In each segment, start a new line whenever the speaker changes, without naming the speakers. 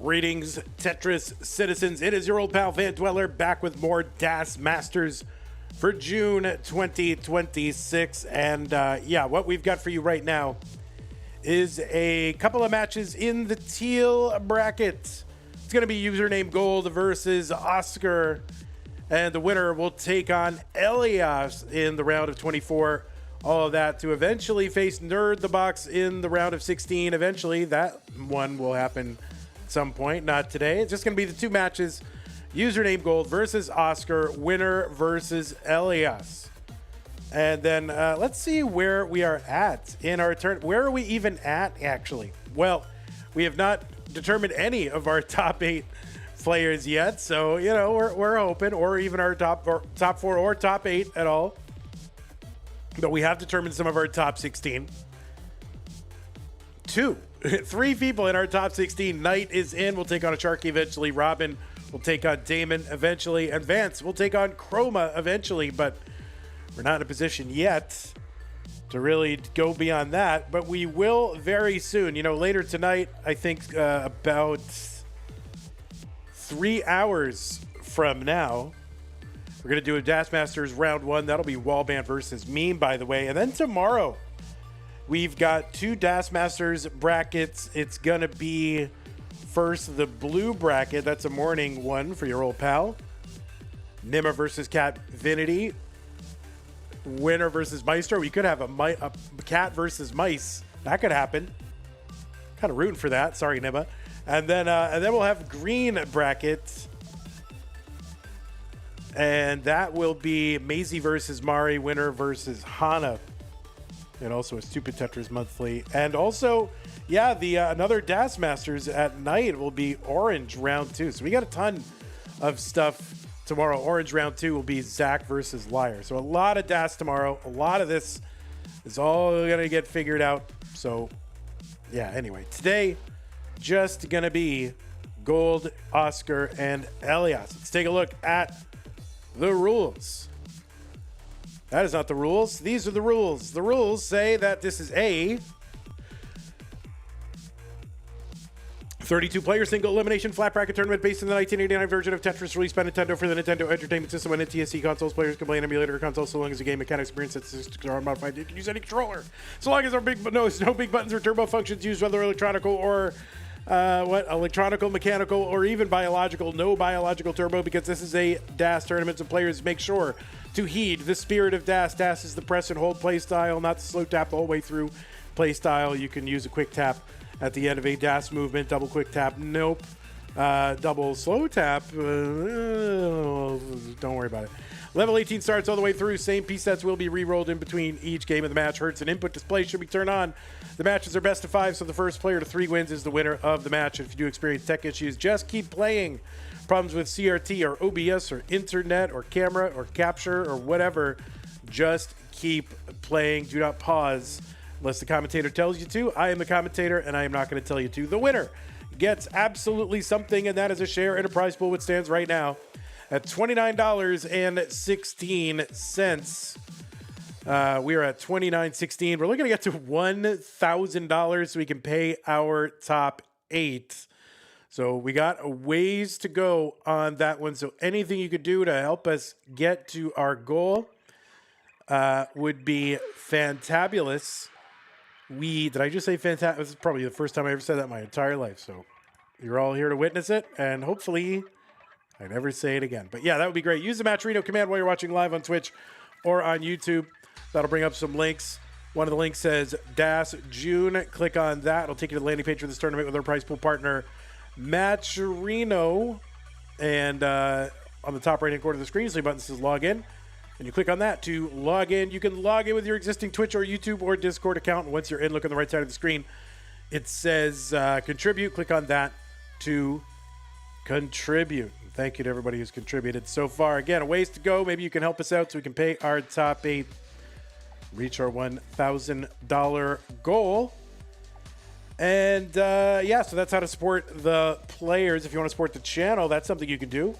Greetings, Tetris citizens. It is your old pal Van Dweller back with more DAS Masters for June 2026. And what we've got for you right now is a couple of matches in the teal bracket. It's going to be username Gold versus Oscar. And the winner will take on Elias in the round of 24. All of that to eventually face Nerd the Box in the round of 16. Eventually, that one will happen some point, not today. It's just going to be the two matches, username Gold versus Oscar, winner versus Elias. And then let's see where we are at in our turn. Where are we even at, actually? Well, we have not determined any of our top 8 players yet, so you know we're hoping, or even our top 4 or top 8 at all. But we have determined some of our top 16. 3 people in our top 16. Knight is in. We'll take on a Sharky eventually. Robin will take on Damon eventually. And Vance will take on Chroma eventually. But we're not in a position yet to really go beyond that. But we will very soon. You know, later tonight, I think about 3 hours from now, we're going to do a DAS Masters round 1. That'll be Wallband versus Meme, by the way. And then tomorrow, we've got 2 DAS Masters brackets. It's going to be first the blue bracket. That's a morning one for your old pal. Nima versus Cat Vinity. Winner versus Maestro. We could have a cat versus mice. That could happen. Kind of rooting for that. Sorry, Nima. And then we'll have green bracket. And that will be Maisie versus Mari. Winner versus Hana. And also a Stupid Tetris monthly. And also, yeah, the another DAS Masters at night will be Orange round 2. So we got a ton of stuff tomorrow. Orange round 2 will be Zach versus Liar. So a lot of DAS tomorrow. A lot of this is all going to get figured out. So, yeah, anyway. Today, just going to be Gold, Oscar, and Elias. Let's take a look at the rules. That is not the rules. These are the rules. The rules say that this is a 32-player single elimination flat bracket tournament based on the 1989 version of Tetris released by Nintendo for the Nintendo Entertainment System on NTSC consoles. Players can play an emulator console so long as the game mechanics experience that's unmodified. You can use any controller so long as there are no big buttons or turbo functions used, whether electronical or electronical, mechanical, or even biological. No biological turbo, because this is a DAS tournament, so players make sure to heed the spirit of DAS. DAS is the press and hold play style, not the slow tap the whole way through play style. You can use a quick tap at the end of a DAS movement. Double quick tap, nope. Double slow tap, don't worry about it. Level 18 starts all the way through. Same piece sets will be re-rolled in between each game of the match. Hertz and input display should be turned on. The matches are best of 5, so the first player to 3 wins is the winner of the match. If you do experience tech issues, just keep playing. Problems with CRT or OBS or internet or camera or capture or whatever, just keep playing. Do not pause unless the commentator tells you to. I am the commentator, and I am not going to tell you to. The winner gets absolutely something, and that is a share in a prize pool, which stands right now at $29.16. We are at $29.16. We're looking to get to $1,000 so we can pay our top 8. So we got a ways to go on that one. So anything you could do to help us get to our goal would be fantabulous. Did I just say fantastic? This is probably the first time I ever said that in my entire life. So you're all here to witness it, and hopefully I never say it again. But yeah, that would be great. Use the Match Reno command while you're watching live on Twitch or on YouTube. That'll bring up some links. One of the links says DAS June. Click on that. It'll take you to the landing page for this tournament with our prize pool partner, Match Reno. And on the top right-hand corner of the screen, the button says log in. And you click on that to log in. You can log in with your existing Twitch or YouTube or Discord account. And once you're in, look on the right side of the screen. It says contribute. Click on that to contribute. Thank you to everybody who's contributed so far. Again, a ways to go. Maybe you can help us out so we can pay our top 8, reach our $1,000 goal. And yeah, so that's how to support the players. If you want to support the channel, that's something you can do.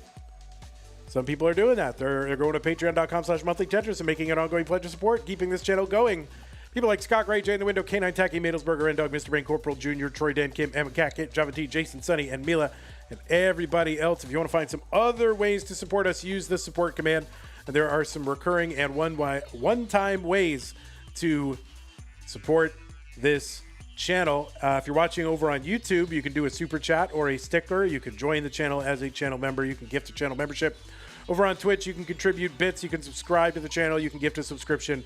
Some people are doing that. They're going to patreon.com/monthlytetris and making an ongoing pledge of support, keeping this channel going. People like Scott Gray, Jay in the Window, K9 Tacky, Madelsberger, N Dog, Mr. Brain, Corporal Jr., Troy, Dan, Kim, Emma, Cat, Kit, Java T, Jason, Sonny, and Mila, and everybody else. If you want to find some other ways to support us, use the support command. And there are some recurring and one-time ways to support this channel. If you're watching over on YouTube, you can do a super chat or a sticker. You can join the channel as a channel member. You can gift a channel membership. Over on Twitch, you can contribute bits. You can subscribe to the channel. You can gift a subscription.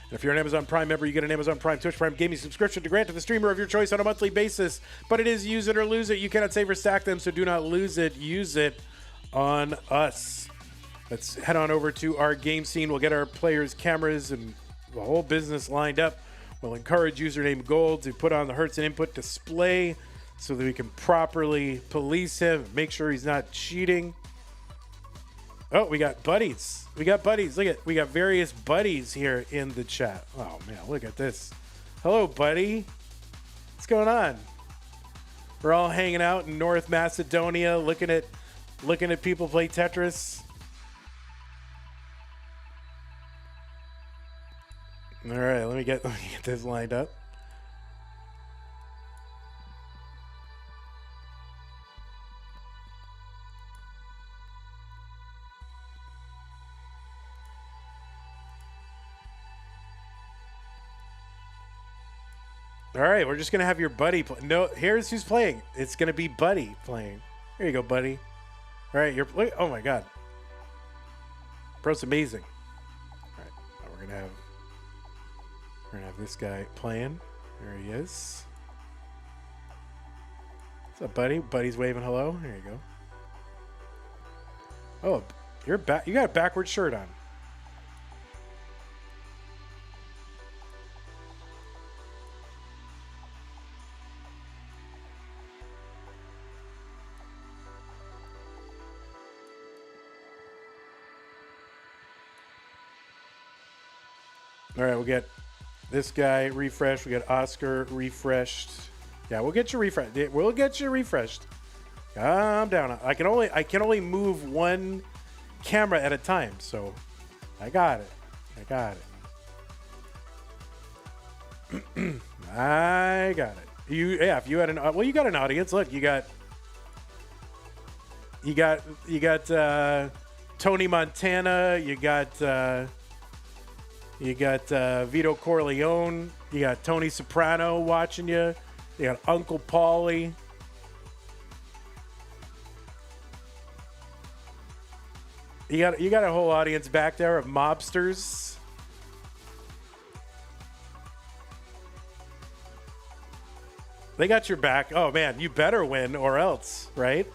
And if you're an Amazon Prime member, you get an Amazon Prime, Twitch Prime gaming subscription to grant to the streamer of your choice on a monthly basis. But it is use it or lose it. You cannot save or stack them, so do not lose it. Use it on us. Let's head on over to our game scene. We'll get our players' cameras and the whole business lined up. We'll encourage username Gold to put on the Hertz and Input display so that we can properly police him, make sure he's not cheating. Oh, we got buddies. We got various buddies here in the chat. Oh man, look at this. Hello, buddy. What's going on? We're all hanging out in North Macedonia, looking at people play Tetris. All right, let me get this lined up. All right, we're just going to have your buddy play. No, here's who's playing. It's going to be Buddy playing. Here you go, Buddy. All right, oh my God. Bro's amazing. All right, now we're going to have this guy playing. There he is. What's up, Buddy? Buddy's waving hello. There you go. Oh, you're back. You got a backwards shirt on. All right, we'll get this guy refreshed. We got Oscar refreshed. Yeah, we'll get you refreshed. We'll get you refreshed. Calm down. I can only move one camera at a time, so I got it. I got it. If you had you got an audience. Look, you got Tony Montana. You got Vito Corleone. You got Tony Soprano watching you. You got Uncle Paulie. You got a whole audience back there of mobsters. They got your back. Oh man, you better win or else, right?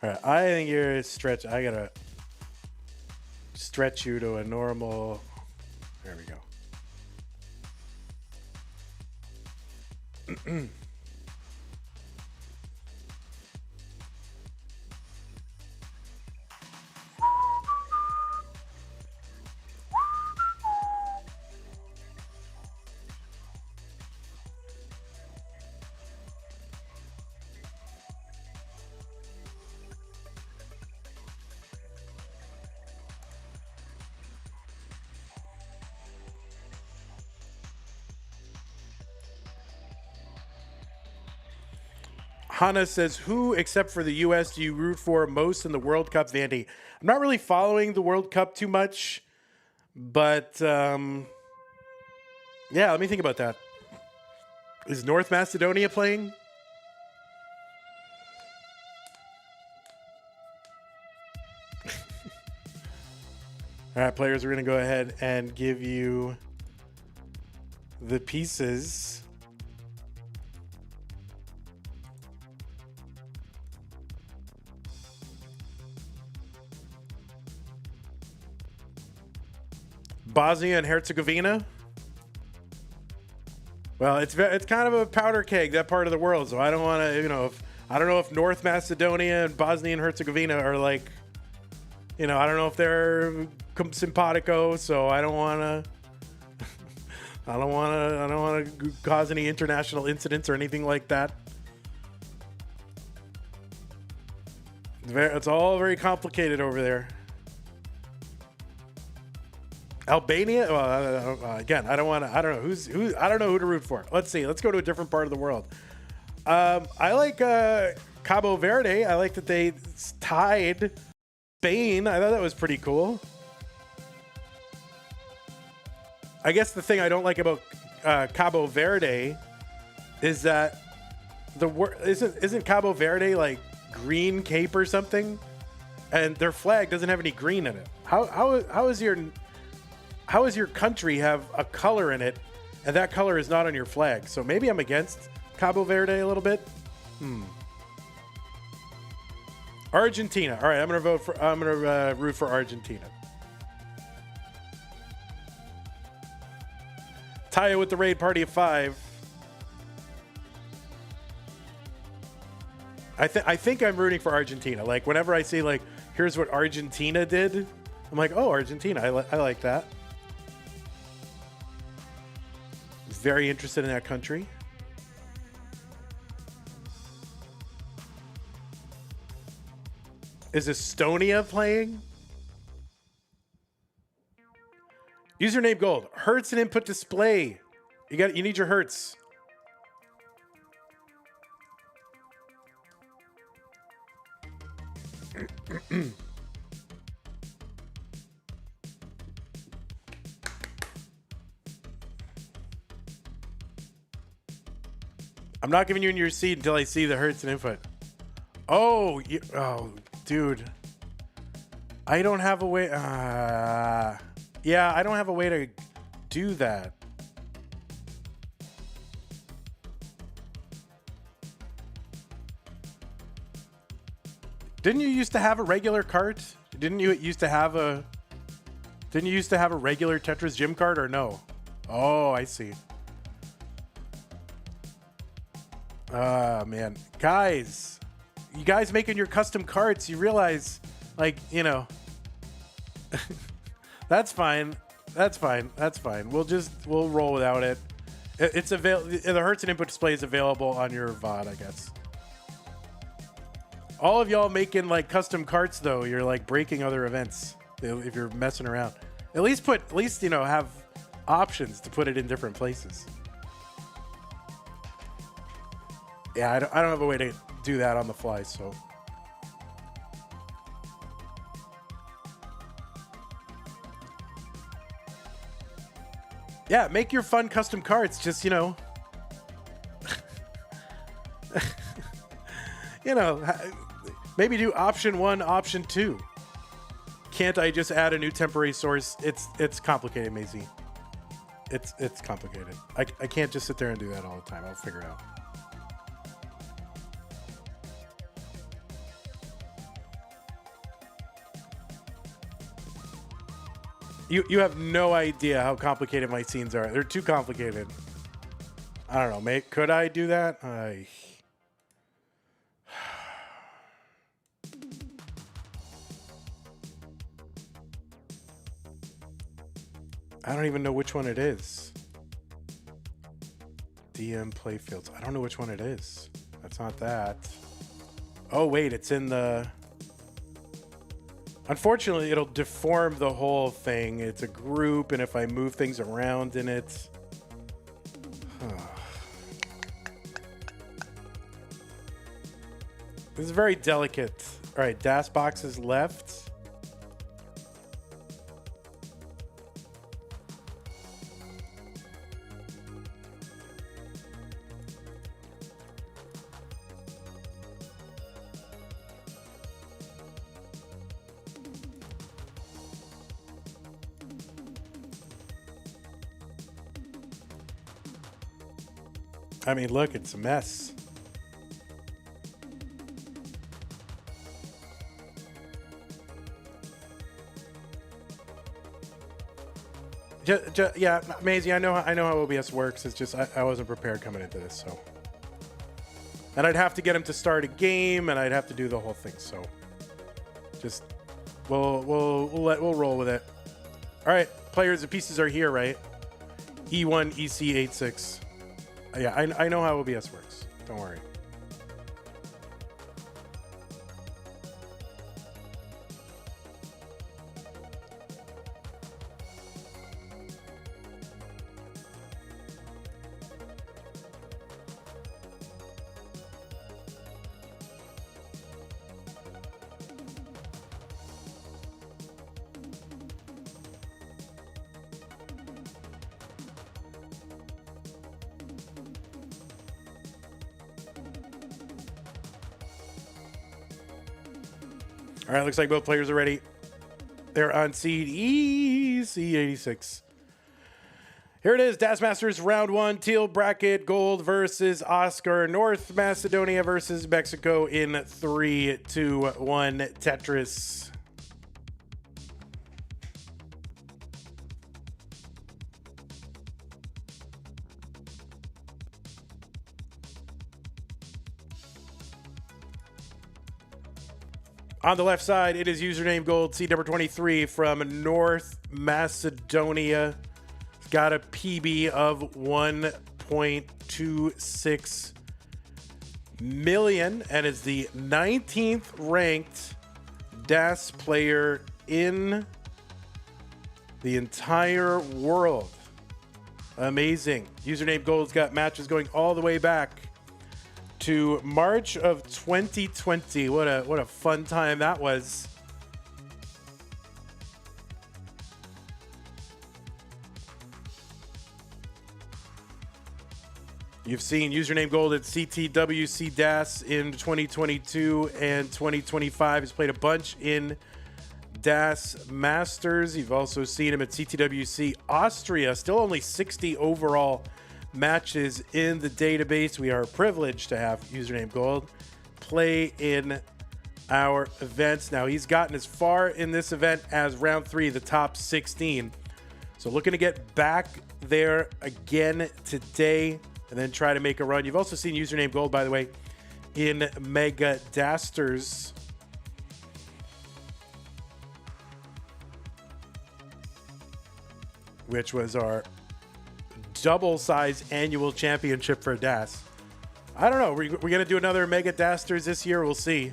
All right, I think you're stretch. I gotta stretch you to a normal. There we go. Hannah says, who, except for the U.S., do you root for most in the World Cup, Vandy? I'm not really following the World Cup too much, but yeah, let me think about that. Is North Macedonia playing? All right, players, we're going to go ahead and give you the pieces. Bosnia and Herzegovina. Well, it's kind of a powder keg, that part of the world. So I don't want to, I don't know if North Macedonia and Bosnia and Herzegovina are like, I don't know if they're simpatico, so I don't want to. I don't want to cause any international incidents or anything like that. It's all very complicated over there. Albania? Well, again, I don't want to. I don't know who. I don't know who to root for. Let's see. Let's go to a different part of the world. I like Cabo Verde. I like that they tied Spain. I thought that was pretty cool. I guess the thing I don't like about Cabo Verde is that isn't Cabo Verde like Green Cape or something, and their flag doesn't have any green in it. How is your country have a color in it, and that color is not on your flag? So maybe I'm against Cabo Verde a little bit. Argentina. All right, I'm gonna root for Argentina. Taya with the raid party of 5. I think I'm rooting for Argentina. Like whenever I see like, here's what Argentina did, I'm like, oh, Argentina. I like that. Very interested in that country. Is Estonia playing? Username gold. Hertz and input display. You need your hertz. I'm not giving you in your seat until I see the hertz and input. Oh, dude. I don't have a way. Yeah, I don't have a way to do that. Didn't you used to have a regular cart? Didn't you used to have a regular Tetris gym cart or no? Oh, I see. Man. Guys, you guys making your custom carts, you realize, like, you know, that's fine. That's fine. That's fine. We'll roll without it. It's available. The hertz and input display is available on your VOD, I guess. All of y'all making like custom carts though, you're like breaking other events if you're messing around. At least you know, have options to put it in different places. Yeah, I don't have a way to do that on the fly, so. Yeah, make your fun custom carts. Just, you know, you know, maybe do option 1, option 2. Can't I just add a new temporary source? It's complicated, Maisie. It's complicated. I can't just sit there and do that all the time. I'll figure it out. You have no idea how complicated my scenes are. They're too complicated. I don't know, mate. Could I do that? I don't even know which one it is. DM playfields. I don't know which one it is. That's not that. Oh, wait. It's in the... Unfortunately, it'll deform the whole thing. It's a group, and if I move things around in it... This is very delicate. All right, DAS box is left. I mean, look, it's a mess. Yeah, Maisie, I know how OBS works. It's just I wasn't prepared coming into this, so. And I'd have to get him to start a game, and I'd have to do the whole thing. So, just we'll roll with it. All right, players and pieces are here, right? E1, EC86. Yeah, I know how OBS works. Don't worry. All right, looks like both players are ready. They're on seed EC86. Here it is, Das Masters round 1, teal bracket, gold versus Oscar, North Macedonia versus Mexico in 3, 2, 1, Tetris. On the left side, it is username gold, seed number 23 from North Macedonia. It's got a PB of 1.26 million and is the 19th ranked DAS player in the entire world. Amazing. Username gold's got matches going all the way back to March of 2020. What a fun time that was. You've seen username gold at CTWC DAS in 2022 and 2025. He's played a bunch in DAS Masters. You've also seen him at CTWC Austria. Still only 60 overall matches in the database. We are privileged to have username gold play in our events. Now he's gotten as far in this event as round 3, the top 16. So looking to get back there again today and then try to make a run. You've also seen username gold, by the way, in Mega Dasters. Which was our double-size annual championship for DAS. I don't know. We're going to do another Mega Dasters this year. We'll see.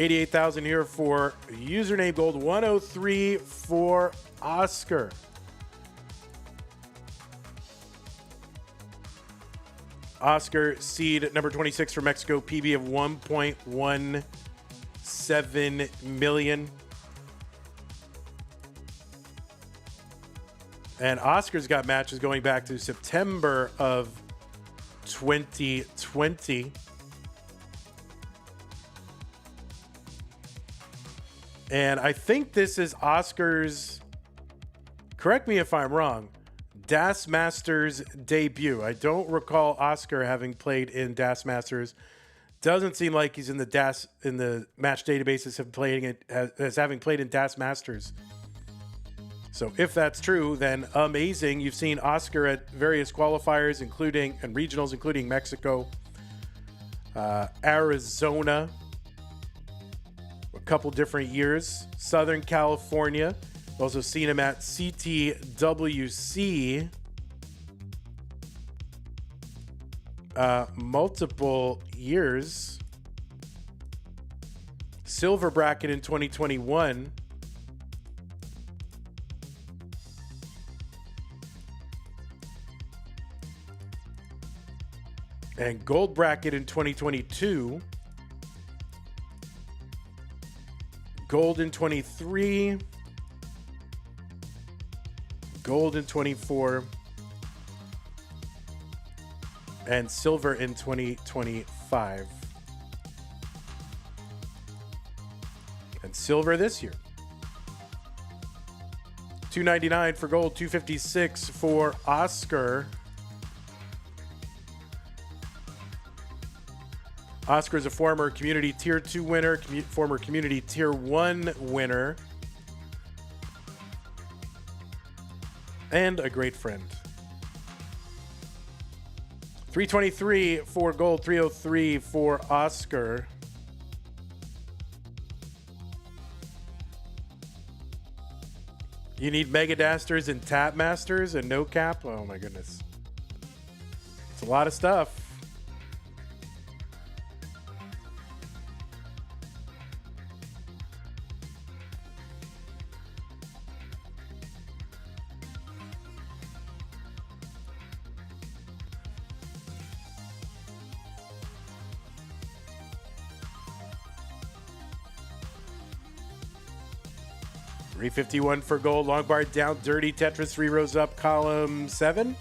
88,000 here for username gold. 103 for Oscar. Oscar, seed number 26 for Mexico. PB of 1.17 million. And Oscar's got matches going back to September of 2020. And I think this is Oscar's, correct me if I'm wrong, DAS Masters debut. I don't recall Oscar having played in DAS Masters. Doesn't seem like he's in the DAS, in the match databases of playing it as having played in DAS Masters. So if that's true, then amazing. You've seen Oscar at various qualifiers, including and regionals, including Mexico, Arizona, a couple different years, Southern California. Also seen him at CTWC multiple years. Silver bracket in 2021. And gold bracket in 2022. Gold in 23. Gold in 24. And silver in 2025. And silver this year. $299 for gold, $256 for Oscar. Oscar is a former Community Tier 2 winner, former Community Tier 1 winner, and a great friend. 323 for gold, 303 for Oscar. You need Mega Dasters and Tap Masters and no cap? Oh my goodness. It's a lot of stuff. $351 for gold. Long bar down, dirty. Tetris 3 rows up, column 7.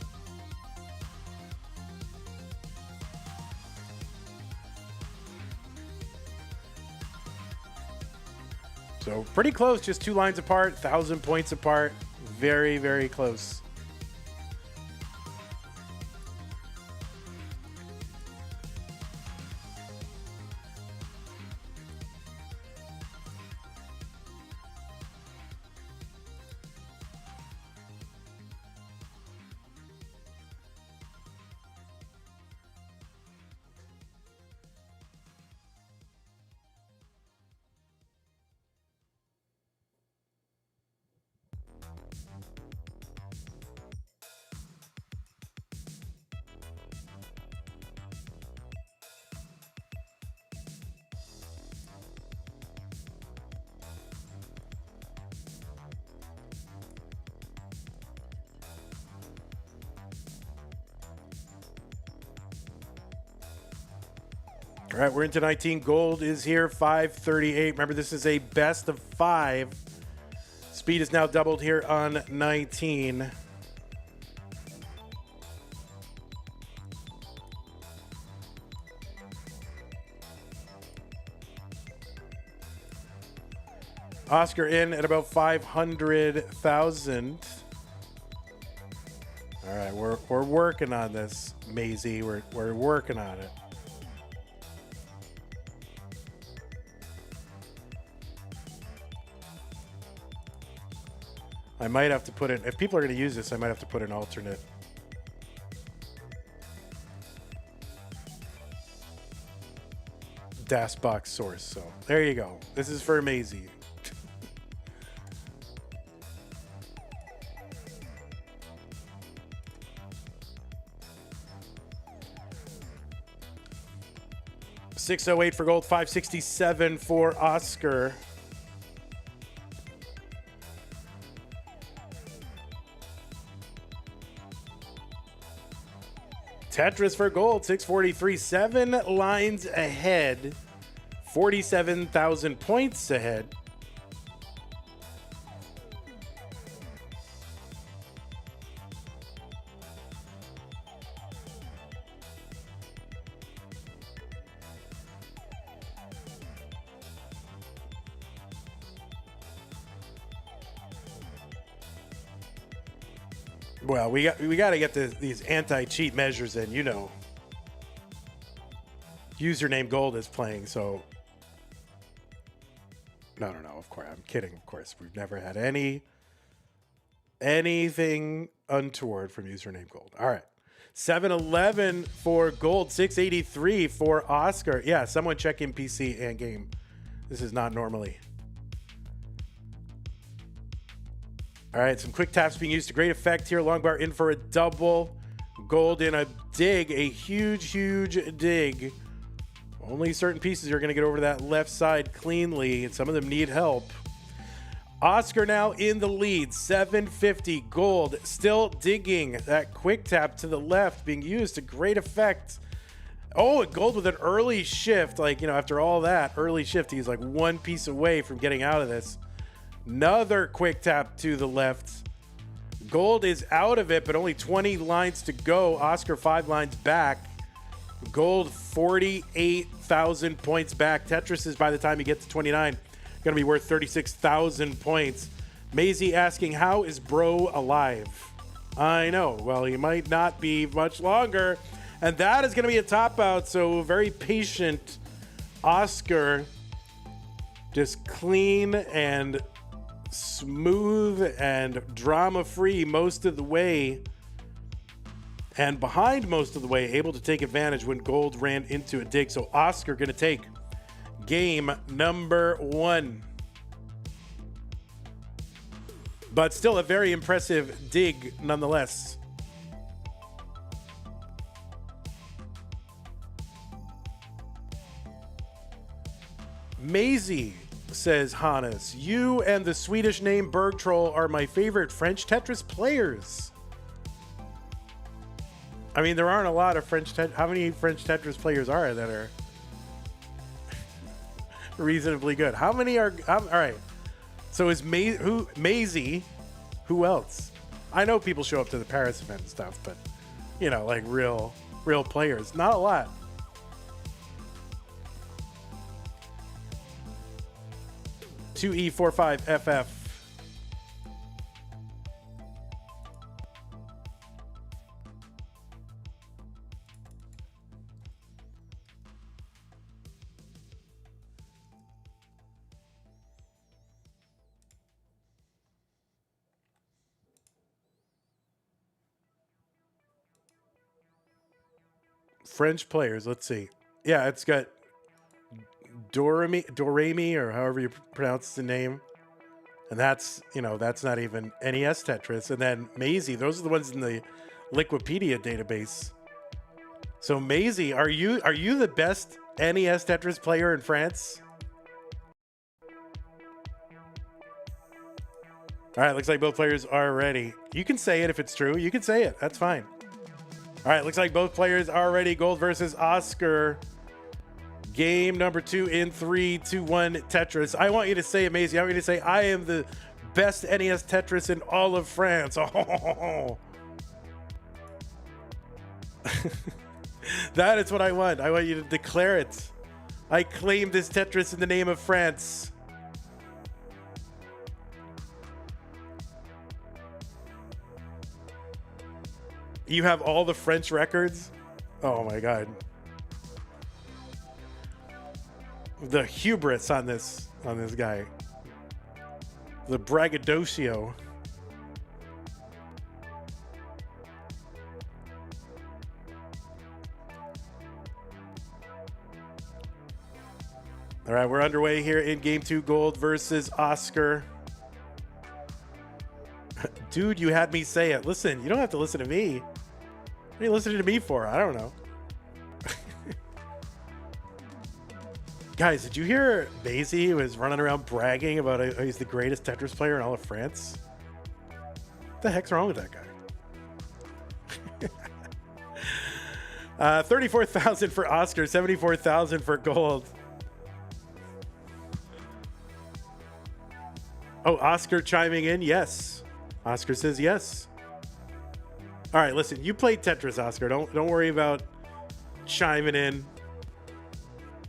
So pretty close, just 2 lines apart, 1,000 points apart. Very, very close. All right, we're into 19. Gold is here, 538. Remember, this is a best of 5. Speed is now doubled here on 19. Oscar in at about 500,000. All right, we're working on this, Maisie. We're working on it. I might have to put in, if people are going to use this, I might have to put an alternate. DAS box source. So there you go. This is for Maisie. $608 for gold, $567 for Oscar. Tetris for gold, 643, 7 lines ahead, 47,000 points ahead. Well, we got to get these anti-cheat measures in, you know. Username gold is playing, so no, of course, I'm kidding. Of course, we've never had anything untoward from username gold. All right, 711 for gold, 683 for Oscar. Yeah, someone check in PC and game. This is not normally. All right, some quick taps being used to great effect here. Long bar in for a double. Gold in a dig, a huge dig. Only certain pieces are going to get over to that left side cleanly, and some of them need help. Oscar now in the lead, 750 gold. Still digging. That quick tap to the left being used to great effect. Oh, and gold with an early shift. Like, you know, after all that early shift, he's like one piece away from getting out of this. Another quick tap to the left. Gold is out of it, but only 20 lines to go. Oscar 5 lines back. Gold 48,000 points back. Tetris is, by the time you get to 29, going to be worth 36,000 points. Maisie asking, how is bro alive? I know. Well, he might not be much longer. And that is going to be a top out. So very patient Oscar. Just clean and smooth and drama-free most of the way, and behind most of the way, able to take advantage when gold ran into a dig. So Oscar going to take game number 1. but still a very impressive dig nonetheless. Maisie says, Hannes, you and the Swedish name Berg Troll are my favorite French Tetris players. I mean, there aren't a lot of French Tetris. How many French Tetris players are there that are reasonably good? How many are... all right. So is Maisie? Who else? I know people show up to the Paris event and stuff, but, you know, like real players. Not a lot. E45FF. French players, let's see. Yeah, it's got Doremi, or however you pronounce the name. And that's, you know, that's not even NES Tetris. And then Maisie, those are the ones in the Liquipedia database. So Maisie, are you the best NES Tetris player in France? All right, looks like both players are ready. You can say it if it's true. You can say it. That's fine. All right, looks like both players are ready. Gold versus Oscar. Game number 2 in 3, 2, 1 Tetris. I want you to say, Maisie, I want you to say, I am the best NES Tetris in all of France. Oh. That is what I want. I want you to declare it. I claim this Tetris in the name of France. You have all the French records? Oh my God. The hubris on this guy. The braggadocio. All right, we're underway here in game 2, Gold versus Oscar. Dude, you had me say it. Listen, you don't have to listen to me. What are you listening to me for? I don't know. Guys, did you hear Maisie was running around bragging about how he's the greatest Tetris player in all of France? What the heck's wrong with that guy? 34,000 for Oscar, 74,000 for Gold. Oh, Oscar chiming in? Yes. Oscar says yes. All right, listen, you play Tetris, Oscar. Don't worry about chiming in.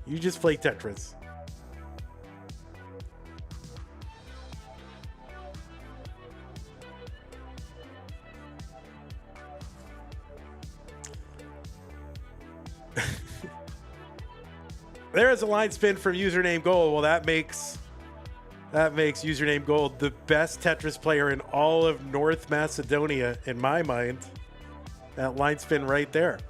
You just play Tetris. There's a line spin from username Gold. Well, that makes username Gold the best Tetris player in all of North Macedonia, in my mind. That line spin right there.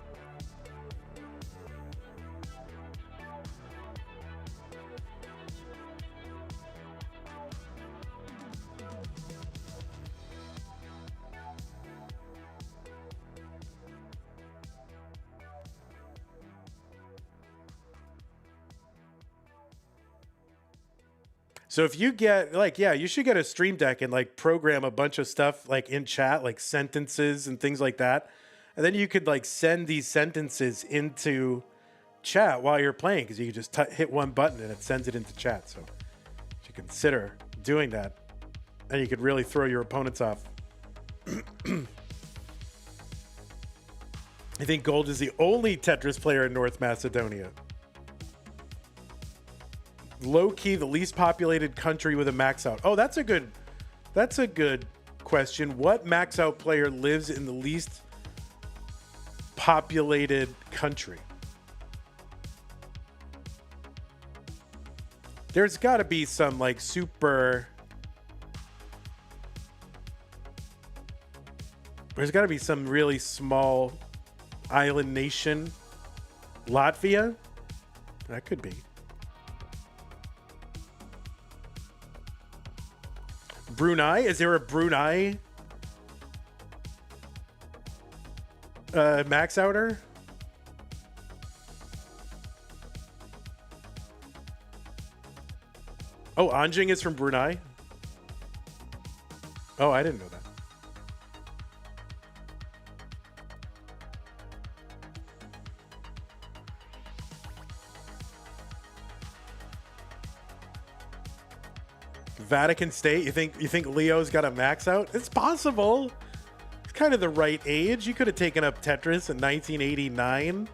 So if you get, like, yeah, you should get a Stream Deck and like program a bunch of stuff like in chat, like sentences and things like that. And then you could like send these sentences into chat while you're playing, because you could just hit one button and it sends it into chat. So you should consider doing that. And you could really throw your opponents off. I think Gold is the only Tetris player in North Macedonia. Low-key, the least populated country with a max out. Oh, that's a good question. What max out player lives in the least populated country? There's got to be some like super... There's got to be some really small island nation. Latvia? That could be. Brunei? Is there a Brunei max outer? Oh, Anjing is from Brunei? Oh, I didn't know that. Vatican State? You think Leo's got a max out? It's possible. It's kind of the right age. You could have taken up Tetris in 1989.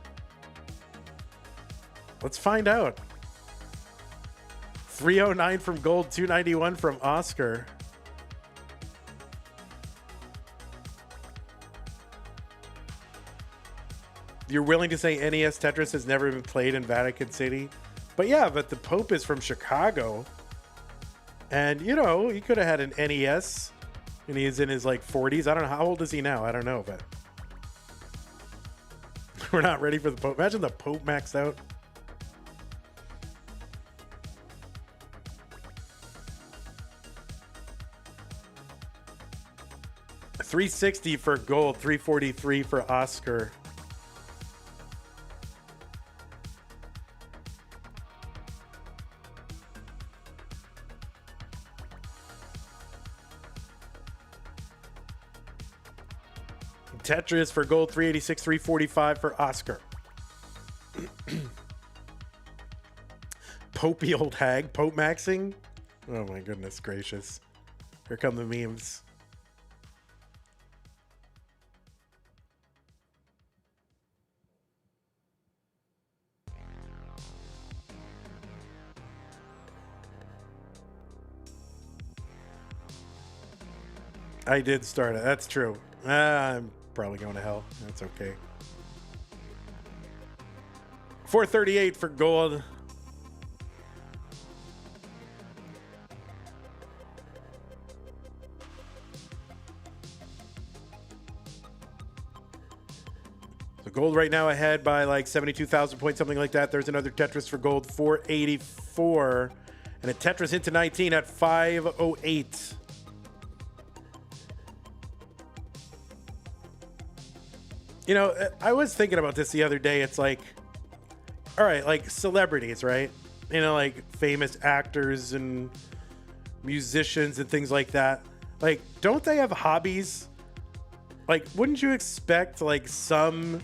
Let's find out. 309 from Gold, 291 from Oscar. You're willing to say NES Tetris has never been played in Vatican City? But yeah, but the Pope is from Chicago. And, you know, he could have had an NES and he's in his like 40s. I don't know. How old is he now? I don't know, but we're not ready for the Pope. Imagine the Pope maxed out. $360 for Gold, $343 for Oscar. Tetris for Gold, $386, $345 for Oscar. Popey old hag, Pope maxing. Oh my goodness gracious. Here come the memes. I did start it. That's true. I'm probably going to hell. That's okay. 438 for Gold. So Gold right now ahead by like 72,000 points, something like that. There's another Tetris for Gold, 484. And a Tetris into 19 at 508. You know, I was thinking about this the other day. It's like, all right, like celebrities, right? You know, like famous actors and musicians and things like that. Like, don't they have hobbies? Like, wouldn't you expect like some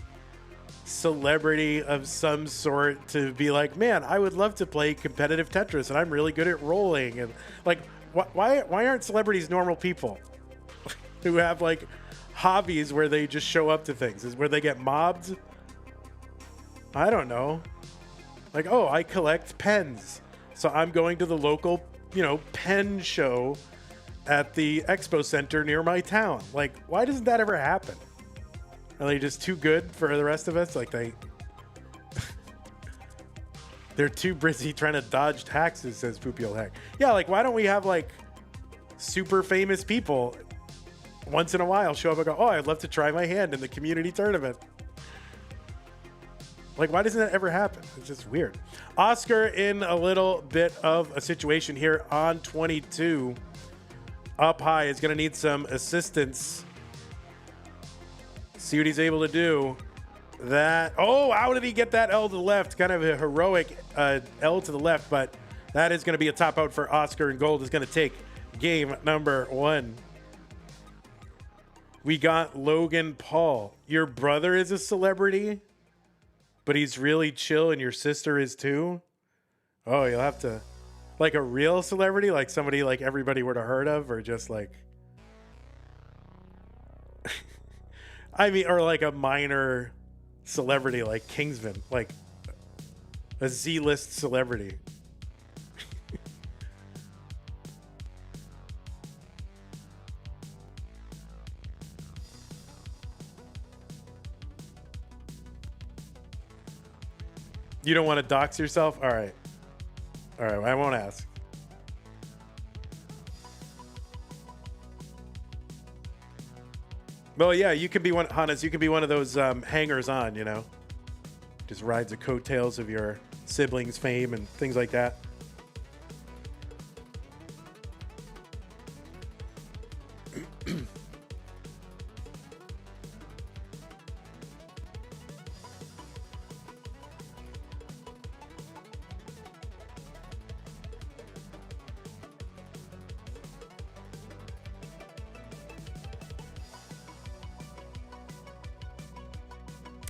celebrity of some sort to be like, man, I would love to play competitive Tetris and I'm really good at rolling. And like, why aren't celebrities normal people who have like hobbies where they just show up to things? Is where they get mobbed? I don't know. Like, oh, I collect pens, so I'm going to the local, you know, pen show at the expo center near my town. Like, why doesn't that ever happen? Are they just too good for the rest of us? Like they're too busy trying to dodge taxes, says Poopy Old Hack. Yeah, like why don't we have like super famous people once in a while show up and go, oh, I'd love to try my hand in the community tournament. Like, why doesn't that ever happen? It's just weird. Oscar in a little bit of a situation here on 22. Up high is going to need some assistance. See what he's able to do. That, oh, how did he get that L to the left? Kind of a heroic L to the left, but that is going to be a top out for Oscar, and Gold is going to take game number 1. We got Logan Paul. Your brother is a celebrity, but he's really chill and your sister is too? Oh, you'll have to, like a real celebrity, like somebody like everybody would have heard of, or just like, I mean, or like a minor celebrity like Kingsman, like a Z-list celebrity. You don't want to dox yourself? All right. All right, I won't ask. Well, yeah, you can be one, Hannes, you can be one of those hangers on, you know? Just rides the coattails of your siblings' fame and things like that.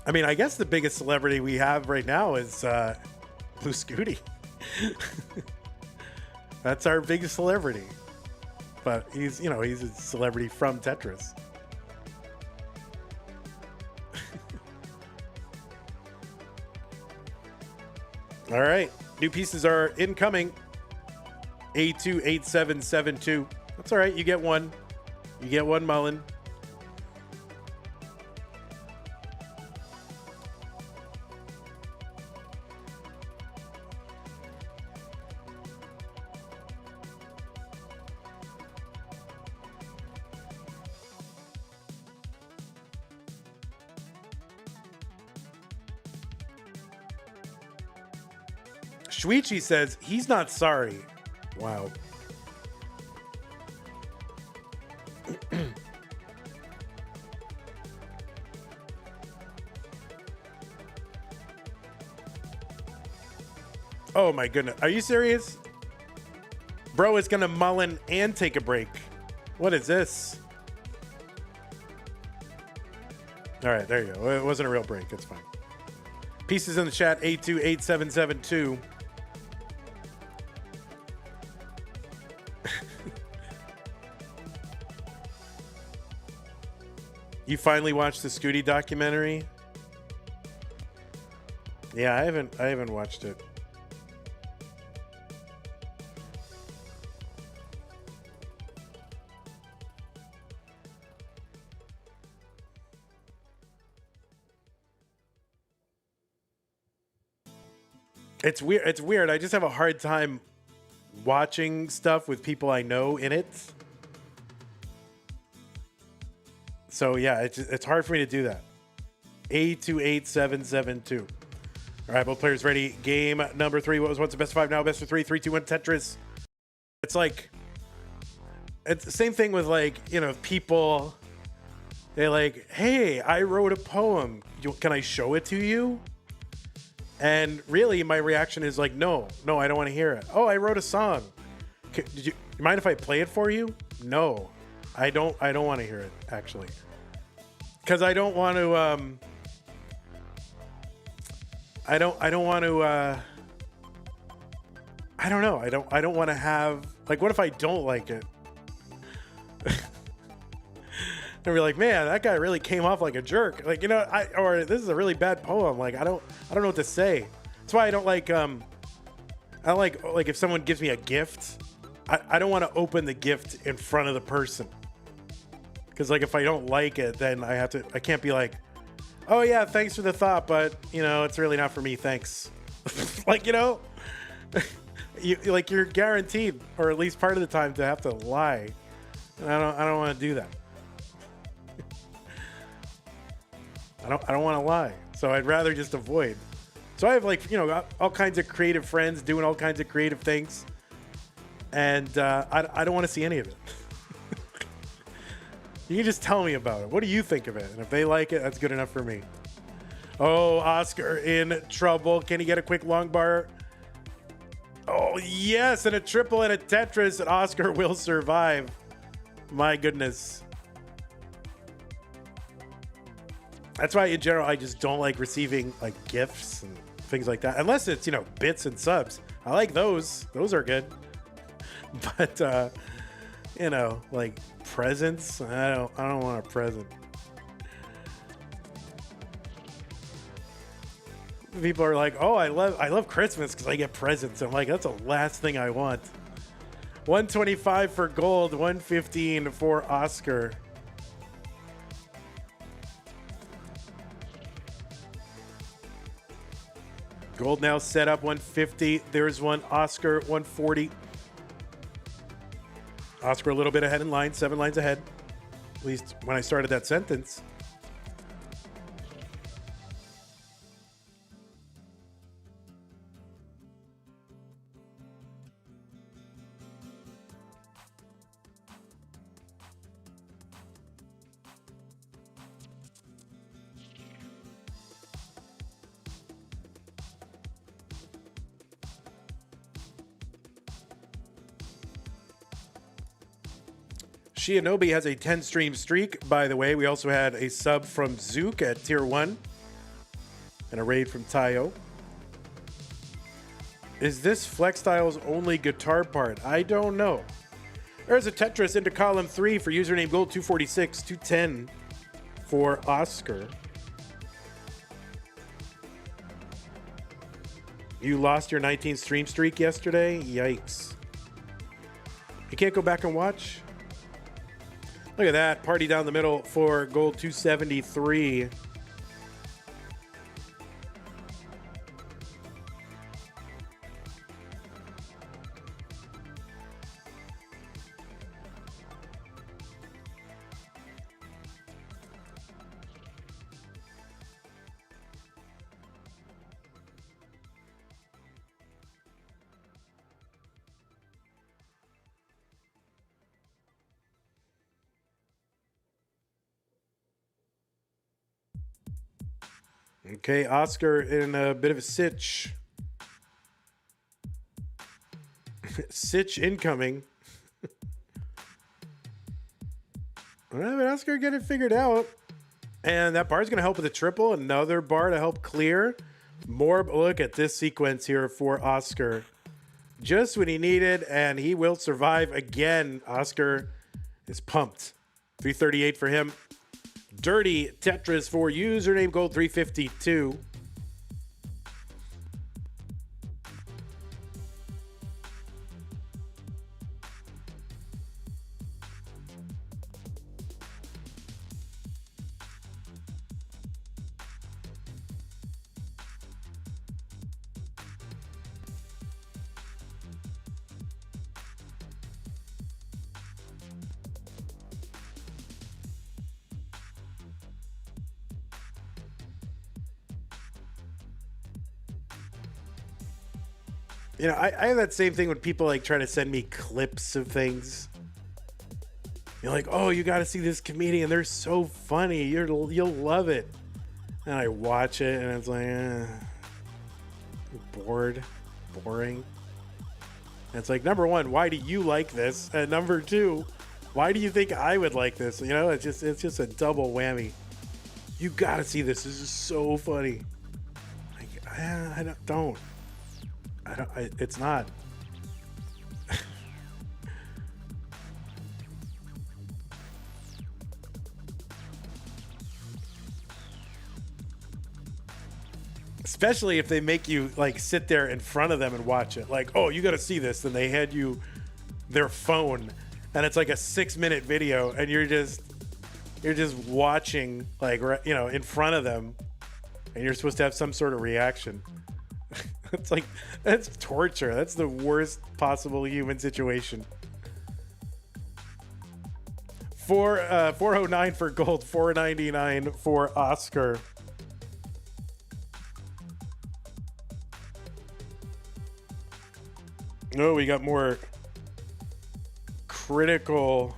I mean, I guess the biggest celebrity we have right now is Blue Scooty. That's our biggest celebrity. But he's, you know, he's a celebrity from Tetris. All right. New pieces are incoming. A28772. That's all right. You get one. You get one, Mullen. Shuichi says he's not sorry. Wow. Oh my goodness. Are you serious? Bro is gonna Mullen and take a break. What is this? All right, there you go. It wasn't a real break. It's fine. Pieces in the chat, 828772. You finally watched the Scooty documentary? Yeah, I haven't watched it. It's weird. It's weird. I just have a hard time watching stuff with people I know in it. So yeah, it's hard for me to do that. A28772. All right, both players ready. Game number 3. What was once a best of 5, now best of 3. 3, 2, 1, Tetris. It's like, it's the same thing with, like, you know, people. They're like, hey, I wrote a poem. Can I show it to you? And really, my reaction is like, no, I don't want to hear it. Oh, I wrote a song. Did you mind if I play it for you? No, I don't want to hear it, actually. Because I don't want to, I don't want to, I don't know. I don't want to have, like, what if I don't like it? And be like, man, that guy really came off like a jerk. Like, you know, or this is a really bad poem. Like, I don't know what to say. That's why I don't like, I don't like if someone gives me a gift, I don't want to open the gift in front of the person. Because, like, if I don't like it, then I can't be like, oh yeah, thanks for the thought, but, you know, it's really not for me, thanks. Like, you know, you're guaranteed, or at least part of the time, to have to lie. And I don't want to do that. I don't want to lie, so I'd rather just avoid. So I have, like, you know, all kinds of creative friends doing all kinds of creative things, and I don't want to see any of it. You can just tell me about it. What do you think of it? And if they like it, that's good enough for me. Oh, Oscar in trouble. Can he get a quick long bar? Oh, yes, and a triple and a Tetris, and Oscar will survive. My goodness. That's why, in general, I just don't like receiving, like, gifts and things like that. Unless it's, you know, bits and subs. I like those. Those are good. But, you know, like, presents, I don't want a present. People are like, oh, I love Christmas because I get presents. I'm like, that's the last thing I want. 125 for gold, 115 for Oscar. Gold now set up 150. There's one. Oscar 140. Oscar a little bit ahead in line, 7 lines ahead. At least when I started that sentence. Shianobi has a 10 stream streak, by the way. We also had a sub from Zook at tier 1. And a raid from Tayo. Is this Flex Style's only guitar part? I don't know. There's a Tetris into column 3 for username gold 246, 210 for Oscar. You lost your 19 stream streak yesterday? Yikes. You can't go back and watch? Look at that. Party down the middle for gold 273. Okay, Oscar in a bit of a sitch. Sitch incoming. All right, but Oscar get it figured out. And that bar is going to help with a triple. Another bar to help clear. More, look at this sequence here for Oscar. Just what he needed, and he will survive again. Oscar is pumped. 338 for him. Dirty Tetris for username gold 352. You know, I have that same thing when people like try to send me clips of things. You're like, oh, you got to see this comedian. They're so funny. You'll love it. And I watch it and it's like, boring. And it's like, number one, why do you like this? And number two, why do you think I would like this? You know, it's just a double whammy. You got to see this. This is so funny. Like, I don't. It's not. Especially if they make you like sit there in front of them and watch it. Like, oh, you got to see this. Then they hand you their phone and it's like a 6-minute video and you're just watching, like, you know, in front of them and you're supposed to have some sort of reaction. It's like, that's torture. That's the worst possible human situation. 409 for gold, 499 for Oscar. Oh, we got more critical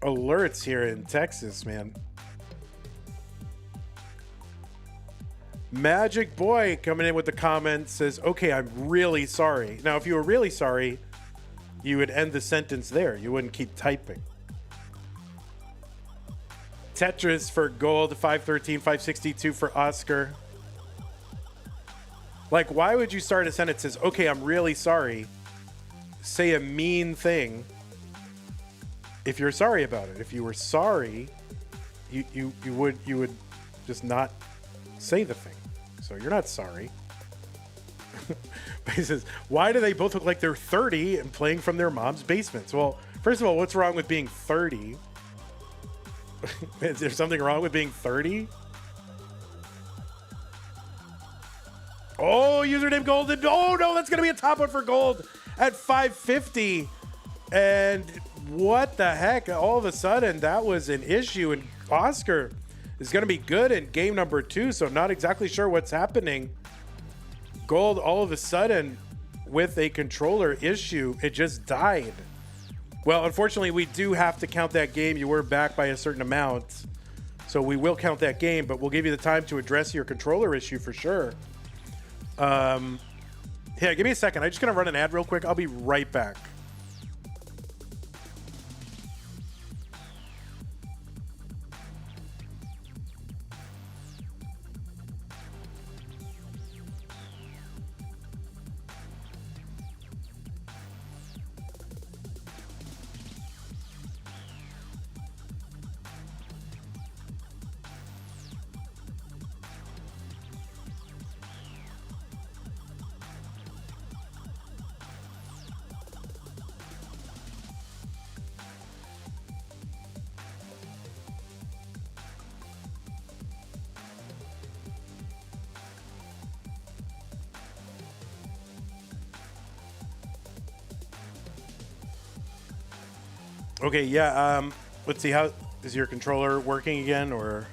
alerts here in Texas, man. Magic Boy coming in with the comment says, okay, I'm really sorry. Now, if you were really sorry, you would end the sentence there. You wouldn't keep typing. Tetris for gold, 513, 562 for Oscar. Like, why would you start a sentence that says, okay, I'm really sorry, say a mean thing if you're sorry about it? If you were sorry, you would just not say the thing. So you're not sorry. But he says, why do they both look like they're 30 and playing from their mom's basements? Well, first of all, what's wrong with being 30? Is there something wrong with being 30? Oh, username golden. Oh no, that's going to be a top one for gold at 550. And what the heck? All of a sudden, that was an issue. And Oscar is going to be good in game number 2. So not exactly sure what's happening. Gold all of a sudden with a controller issue. It just died. Well, unfortunately, we do have to count that game. You were back by a certain amount. So we will count that game, but we'll give you the time to address your controller issue for sure. Yeah, give me a second. I'm just going to run an ad real quick. I'll be right back. Okay, yeah. Let's see. How is your controller working again, or?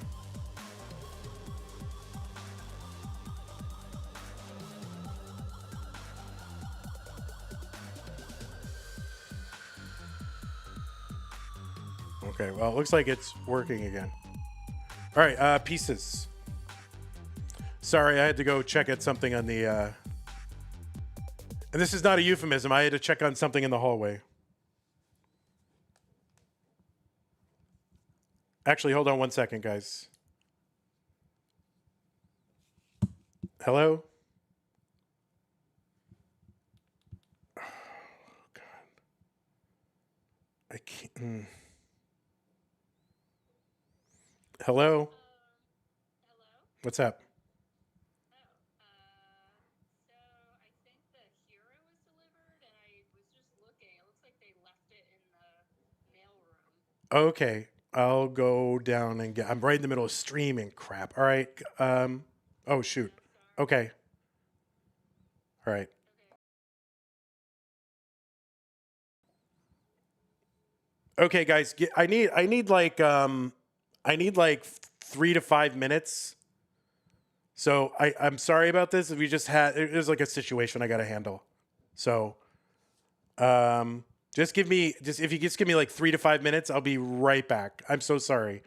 Okay, well, it looks like it's working again. All right, pieces. Sorry, I had to go check at something on the. And this is not a euphemism. I had to check on something in the hallway. Actually, hold on one second, guys. Hello? Oh, God. I can't. Hello? What's up? Okay, I'll go down and get. I'm right in the middle of streaming. Crap. All right. Oh shoot. Okay. All right. Okay, guys. I need like 3 to 5 minutes. So I'm sorry about this. We just had it was like a situation I got to handle. So just give me just if you just give me like 3 to 5 minutes, I'll be right back. I'm so sorry.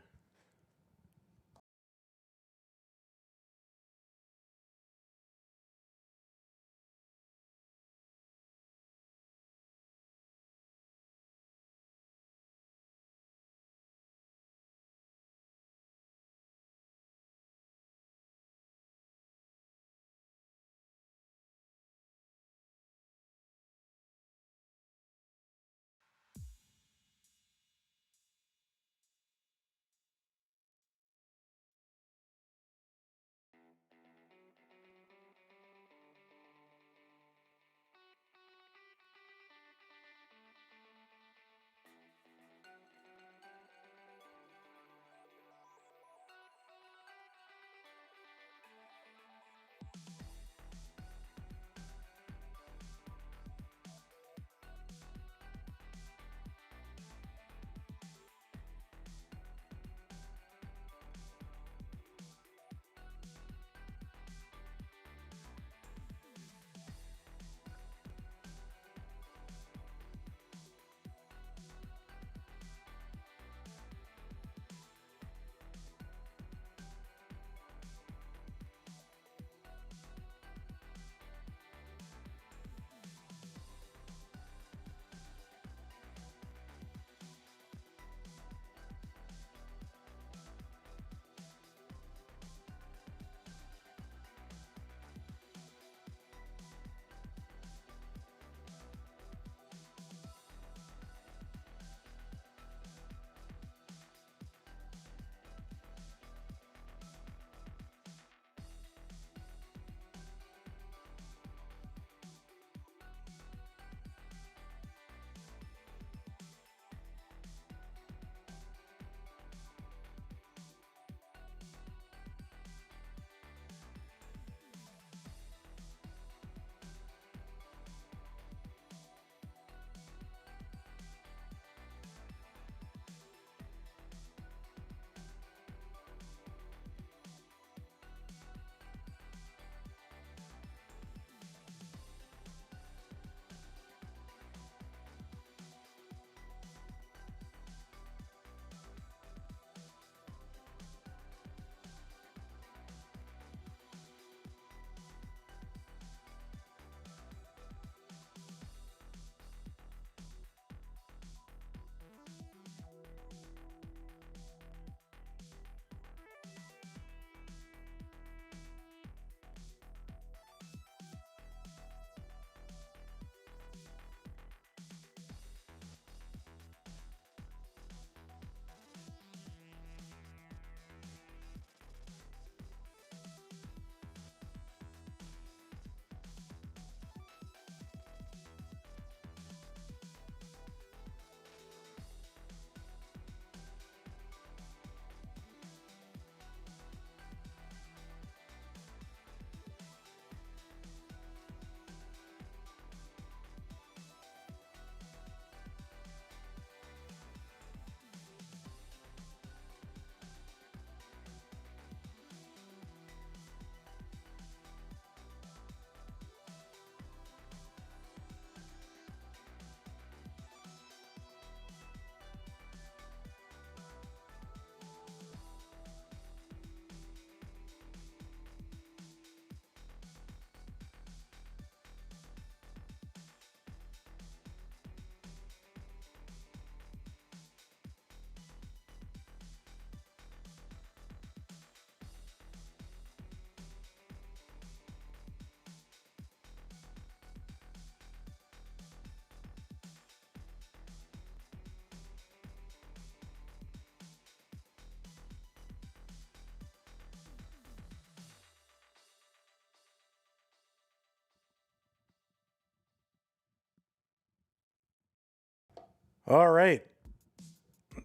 All right.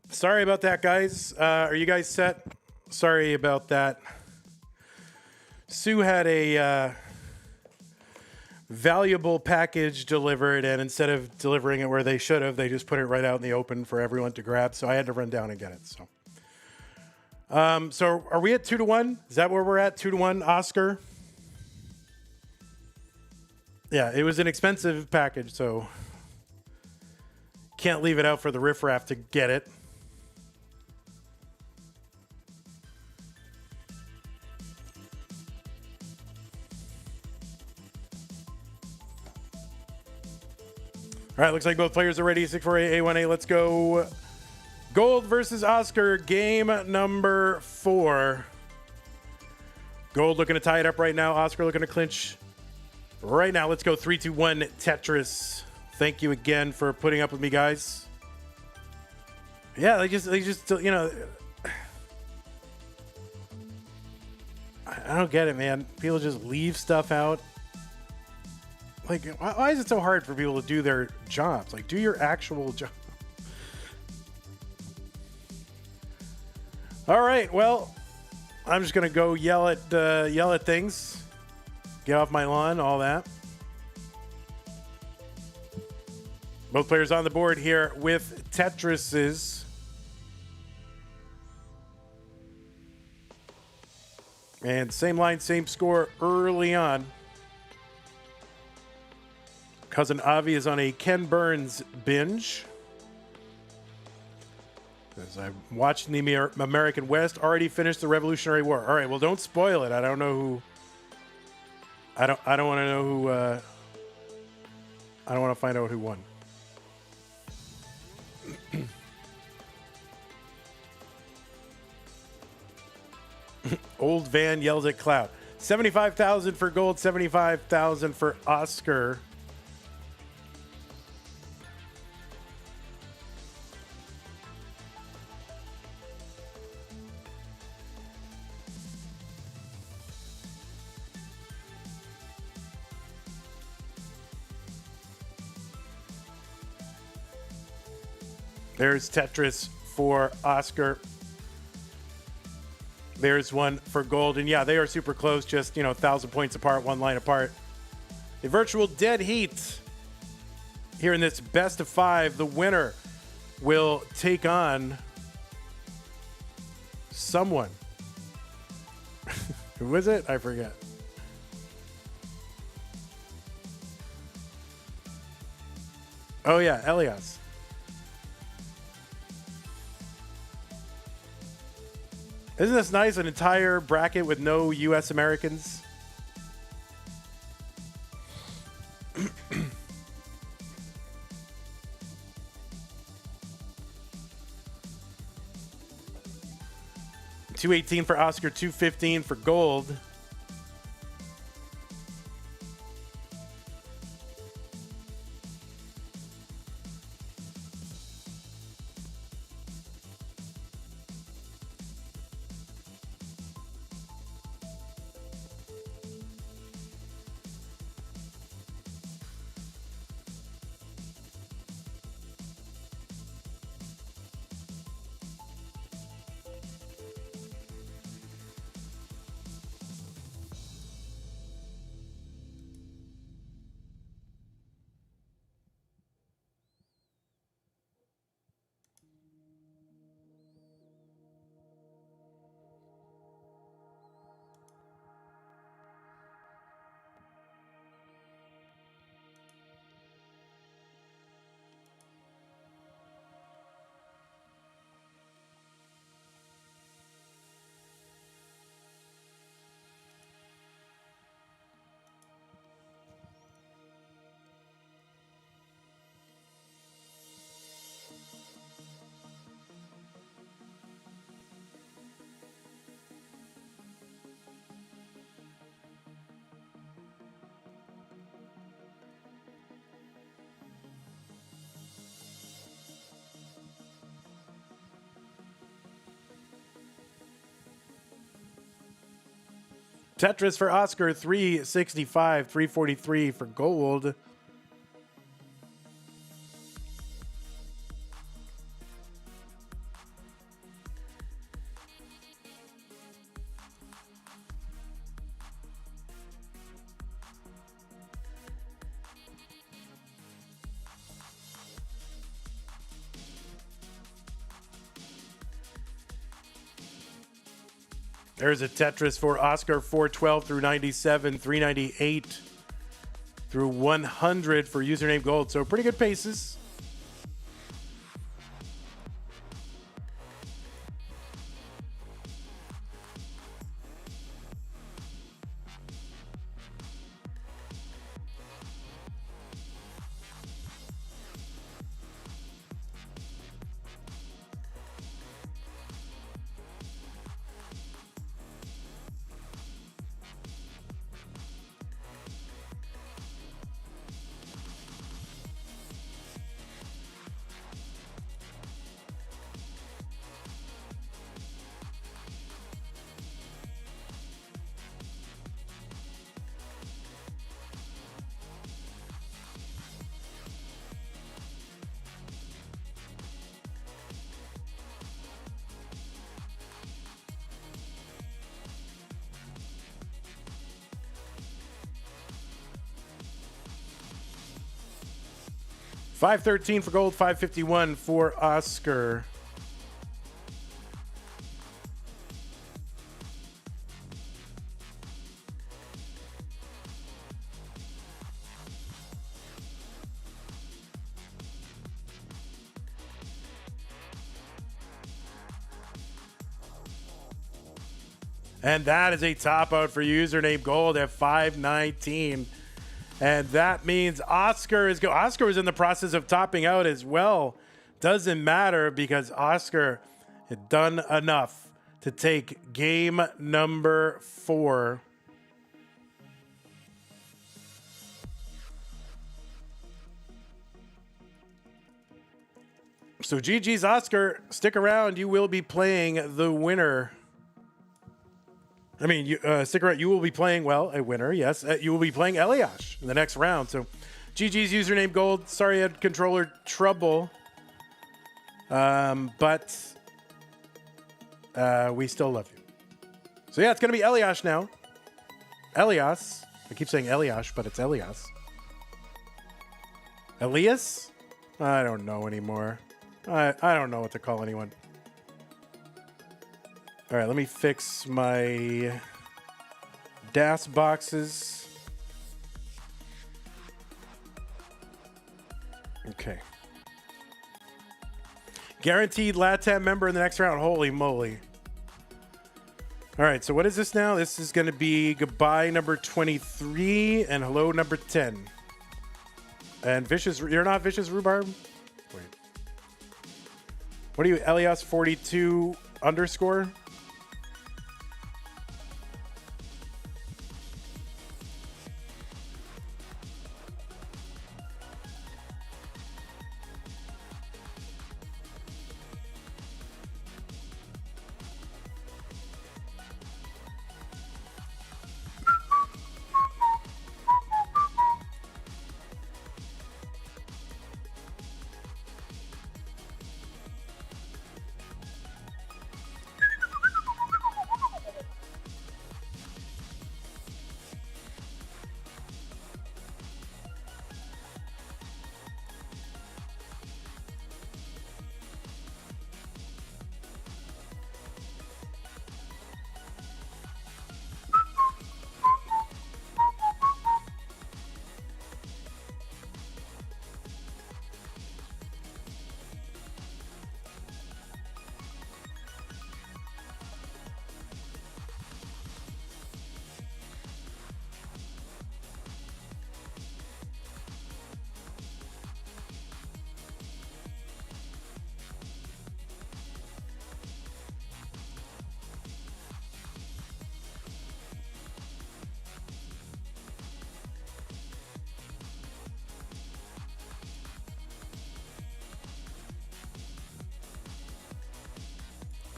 Sorry about that, guys. Are you guys set? Sorry about that. Sue had a valuable package delivered, and instead of delivering it where they should have, they just put it right out in the open for everyone to grab. So I had to run down and get it. So are we at 2-1? Is that where we're at? 2-1, Oscar? Yeah, it was an expensive package, so can't leave it out for the riffraff to get it. All right, looks like both players are ready. 648 A1A. Let's go. Gold versus Oscar, game number 4. Gold looking to tie it up right now. Oscar looking to clinch right now. Let's go 3, 2, 1 Tetris. Thank you again for putting up with me, guys. Yeah, they just you know, I don't get it, man. People just leave stuff out. Like, why is it so hard for people to do their jobs? Like, do your actual job. All right, well, I'm just gonna go yell at things, get off my lawn, all that. Both players on the board here with Tetrises. And same line, same score early on. Cousin Avi is on a Ken Burns binge. As I'm watching the American West, already finished the Revolutionary War. All right, well, don't spoil it. I don't know who. I don't want to know who. I don't want to find out who won. Old Van yells at Cloud. 75,000 for Gold, 75,000 for Oscar. There's Tetris for Oscar. There's one for Gold. And yeah, they are super close, just, 1,000 points apart, one line apart. A virtual dead heat here in this best of 5. The winner will take on someone. Who was it? I forget. Oh, yeah, Elias. Isn't this nice? An entire bracket with no U.S. Americans. $218 for Oscar, $215 for Gold. Tetris for Oscar, 365, 343 for Gold. There's a Tetris for Oscar, 412 through 97, 398 through 100 for username gold. So pretty good paces. $513 for gold, $551 for Oscar. And that is a top out for username gold at 519. And that means Oscar was in the process of topping out as well. Doesn't matter because Oscar had done enough to take game number 4. So GG's Oscar, stick around. You will be playing the winner. I mean, stick around. You will be playing, well, a winner, yes. You will be playing Elias in the next round. So, GG's username gold. Sorry I had controller trouble. But we still love you. So, yeah, it's going to be Elias now. Elias. I keep saying Elias, but it's Elias. Elias? I don't know anymore. I don't know what to call anyone. All right, let me fix my DAS boxes. Okay. Guaranteed LATAM member in the next round. Holy moly. All right, so what is this now? This is going to be goodbye number 23 and hello number 10. And Vicious, you're not Vicious Rhubarb? Wait. What are you, Elias 42 underscore?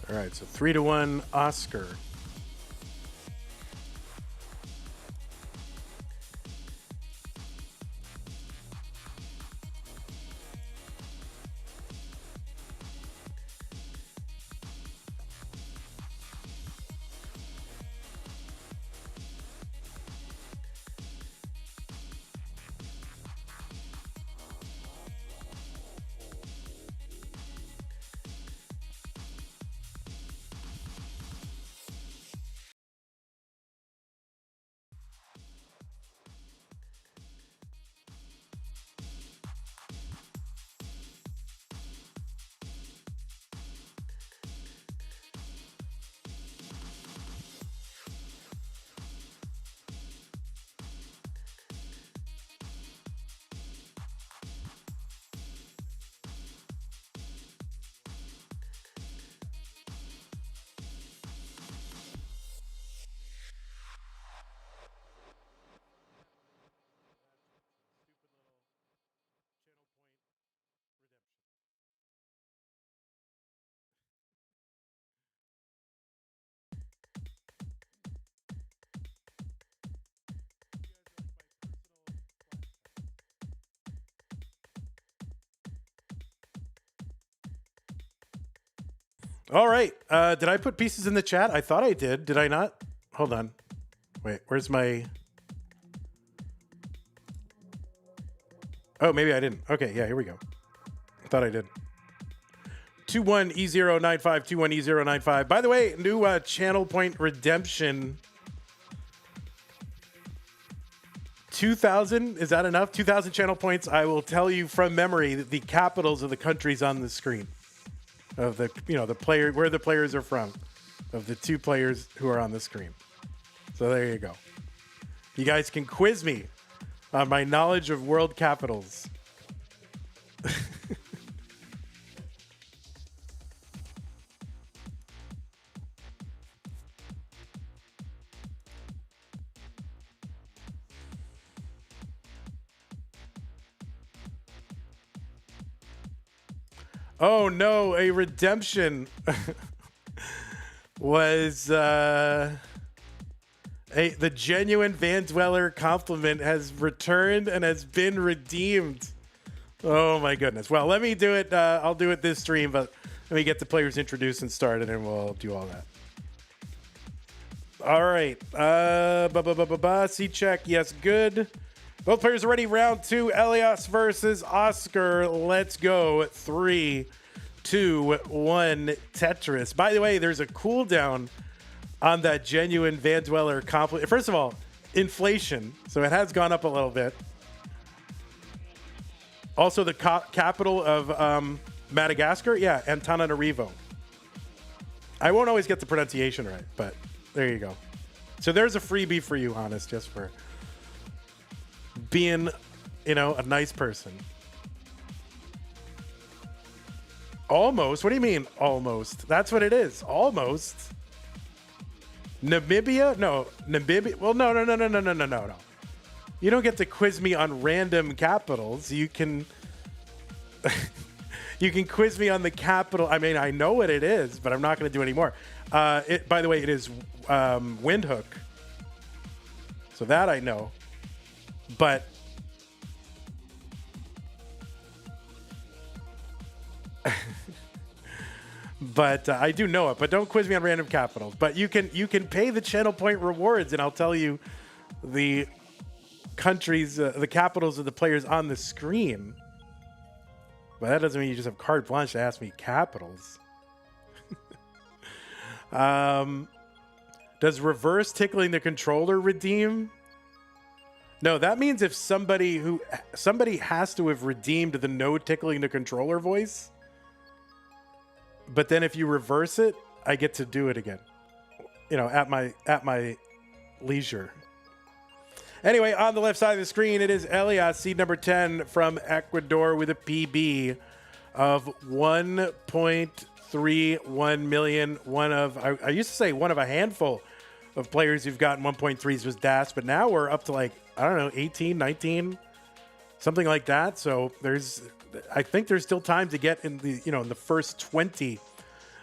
All right, so 3-1 Oscar. All right. Did I put pieces in the chat? I thought I did. Did I not? Hold on. Wait, where's my... Oh, maybe I didn't. Okay, yeah, here we go. I thought I did. 21E095, 21E095. By the way, new channel point redemption. 2,000, is that enough? 2,000 channel points. I will tell you from memory the capitals of the countries on the screen. Of the, the player, where the players are from. Of the two players who are on the screen. So there you go. You guys can quiz me on my knowledge of world capitals. Oh no, a redemption was the genuine Van Dweller compliment has returned and has been redeemed. Oh my goodness. Well, let me do it. I'll do it this stream, but let me get the players introduced and started, and we'll do all that. All right. C-check. Yes, good. Both players are ready. Round two, Elias versus Oscar. Let's go. 3, 2, 1, Tetris. By the way, there's a cooldown on that genuine Van Dweller compliment. First of all, inflation. So it has gone up a little bit. Also, the capital of Madagascar. Yeah, Antananarivo. I won't always get the pronunciation right, but there you go. So there's a freebie for you, Honest, just for being, a nice person. Almost? What do you mean, almost? That's what it is. Almost. Namibia? No. Namibia? Well, no. You don't get to quiz me on random capitals. You can... you can quiz me on the capital. I mean, I know what it is, but I'm not going to do any more. By the way, it is Windhoek. So that I know. But I do know it. But don't quiz me on random capitals. But you can pay the channel point rewards, and I'll tell you the countries, the capitals of the players on the screen. But that doesn't mean you just have carte blanche to ask me capitals. Does reverse tickling the controller redeem? No, that means if somebody has to have redeemed the no tickling the controller voice. But then if you reverse it, I get to do it again. At my leisure. Anyway, on the left side of the screen, it is Elias, seed number 10 from Ecuador with a PB of 1.31 million. I used to say one of a handful of players who've gotten 1.3s was Das, but now we're up to 18, 19, something like that. So I think there's still time to get in the, in the first 20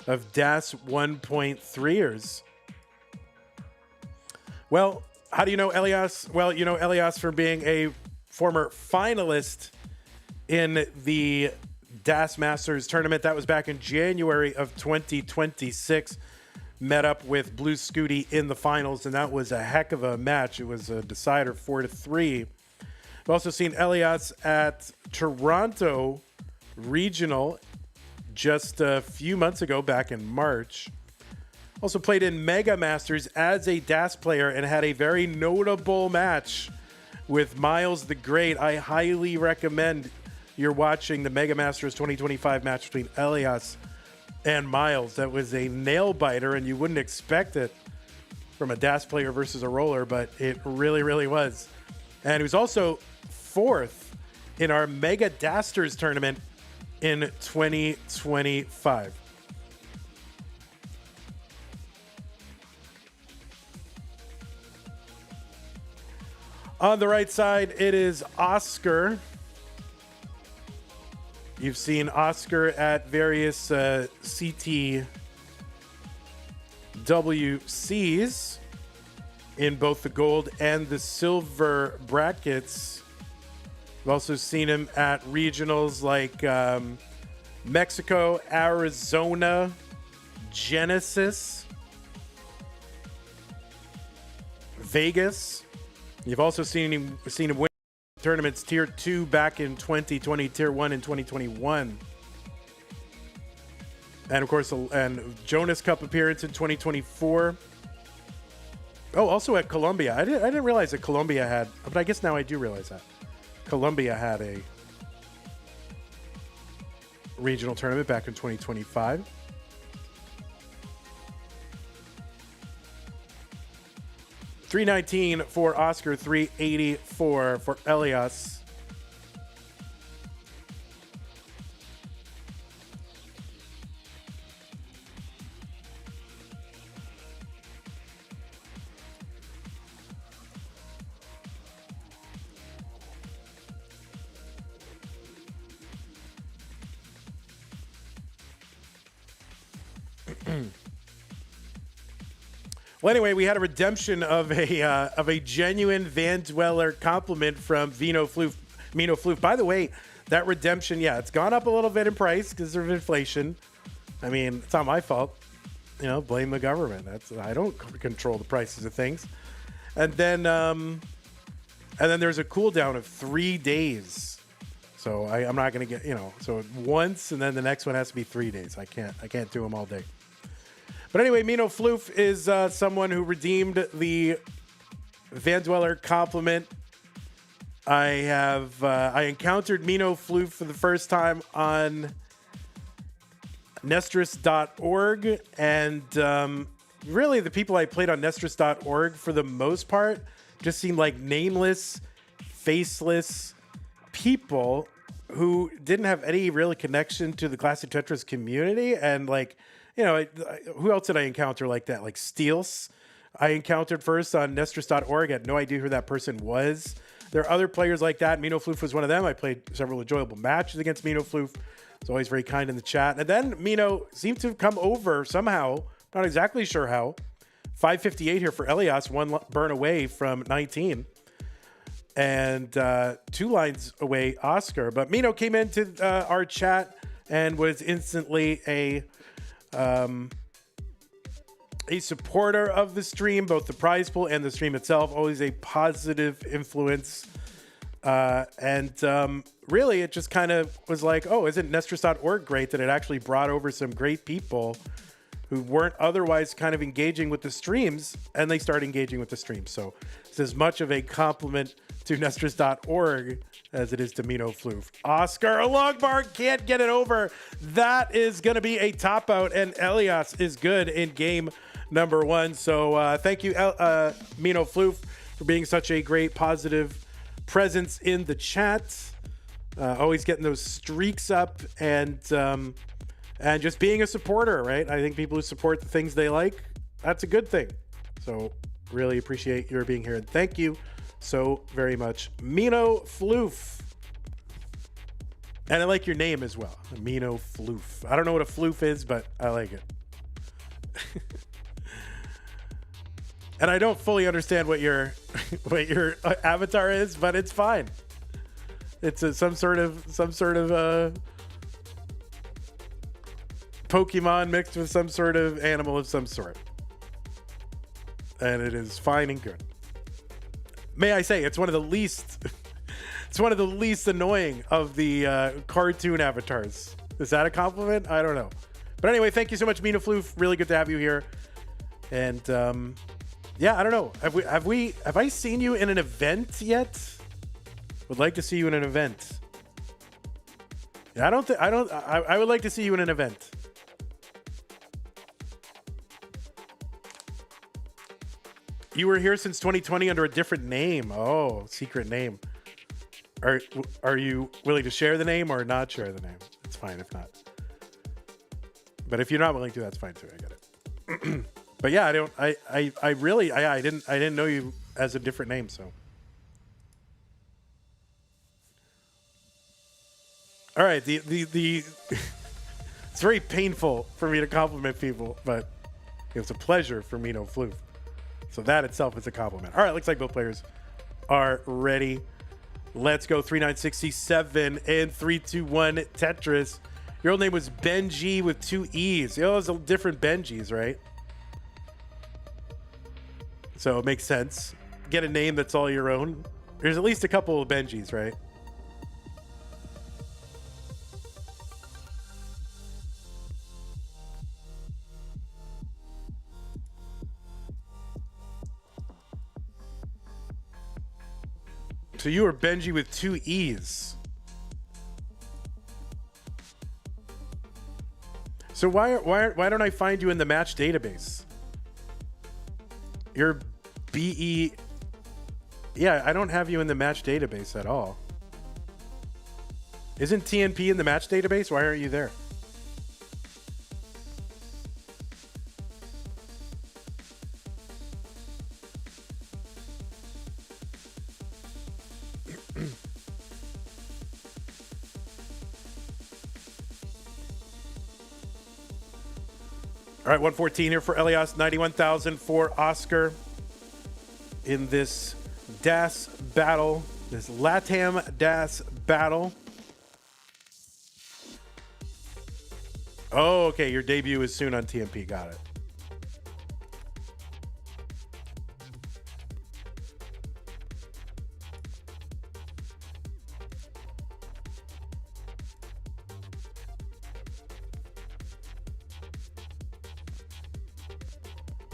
of Das 1.3ers. Well, how do you know Elias? Well, you know Elias from being a former finalist in the Das Masters tournament. That was back in January of 2026. Met up with Blue Scooty in the finals, and that was a heck of a match. It was a decider 4-3. We've also seen Elias at Toronto Regional just a few months ago, back in March. Also played in Mega Masters as a Das player and had a very notable match with Miles the Great. I highly recommend you're watching the Mega Masters 2025 match between Elias and Miles. That was a nail biter, and you wouldn't expect it from a Das player versus a roller, but it really, really was. And he was also fourth in our Mega Dasters tournament in 2025. On the right side, it is Oscar. You've seen Oscar at various CTWCs in both the gold and the silver brackets. We've also seen him at regionals like Mexico, Arizona, Genesis, Vegas. You've also seen him win tournaments Tier 2 back in 2020, Tier 1 in 2021. And of course, and Jonas Cup appearance in 2024. Oh, also at Columbia. I didn't realize that Columbia had, but I guess now I do realize that. Columbia had a regional tournament back in 2025. $319 for Oscar, $384 for Elias. Well, anyway, we had a redemption of a genuine Van Dweller compliment from Mino Floof. By the way, that redemption, yeah, it's gone up a little bit in price because of inflation. I mean, it's not my fault. You know, blame the government. I don't control the prices of things. And then there's a cooldown of 3 days. So I'm not going to get, so once, and then the next one has to be 3 days. I can't do them all day. But anyway, Mino Floof is someone who redeemed the Van Dweller compliment. I encountered Mino Floof for the first time on Nestris.org, and really the people I played on Nestris.org for the most part just seemed like nameless, faceless people who didn't have any real connection to the classic Tetris community. And who else did I encounter like that? Like Steels, I encountered first on Nestris.org. I had no idea who that person was. There are other players like that. Mino Floof was one of them. I played several enjoyable matches against Mino Floof. He's always very kind in the chat. And then Mino seemed to come over somehow. Not exactly sure how. 558 here for Elias, one burn away from 19. And 2 lines away, Oscar. But Mino came into our chat and was instantly a supporter of the stream, both the prize pool and the stream itself. Always a positive influence. Really, it just kind of was like, oh, isn't Nestris.org great that it actually brought over some great people who weren't otherwise kind of engaging with the streams, and they start engaging with the streams. So it's as much of a compliment to Nestris.org as it is to Mino Floof. Oscar, a long bar, can't get it over. That is going to be a top out, and Elias is good in game number 1. So thank you, Mino Floof, for being such a great positive presence in the chat. Always getting those streaks up, and just being a supporter, right? I think people who support the things they like, that's a good thing. So really appreciate your being here, and thank you so very much, Mino Floof. And I like your name as well, Mino Floof. I don't know what a floof is, but I like it. And I don't fully understand what your avatar is, but it's fine. It's some sort of Pokemon mixed with some sort of animal of some sort, and it is fine and good. May I say, it's one of the least annoying of the cartoon avatars. Is that a compliment? I don't know. But anyway, thank you so much, Mino Floof. Really good to have you here. And yeah, I don't know. Have I seen you in an event yet? Would like to see you in an event. Yeah, I would like to see you in an event. You were here since 2020 under a different name. Oh, secret name. Are you willing to share the name or not share the name? It's fine if not. But if you're not willing to, that's fine too. I get it. But yeah, I didn't know you as a different name, so. All right, it's very painful for me to compliment people, but it's a pleasure for Mino Floof. So that itself is a compliment. All right, looks like both players are ready. Let's go. 3967 and 321 Tetris. Your old name was Benji with 2 E's. You know, there's different Benjis, right? So it makes sense. Get a name that's all your own. There's at least a couple of Benjis, right? So you are Benji with 2 E's. So why don't I find you in the match database? You're BE. Yeah, I don't have you in the match database at all. Isn't TNP in the match database? Why aren't you there? All right, 114 here for Elias, 91,000 for Oscar in this DAS battle, this LATAM DAS battle. Oh, okay, your debut is soon on TMP. Got it.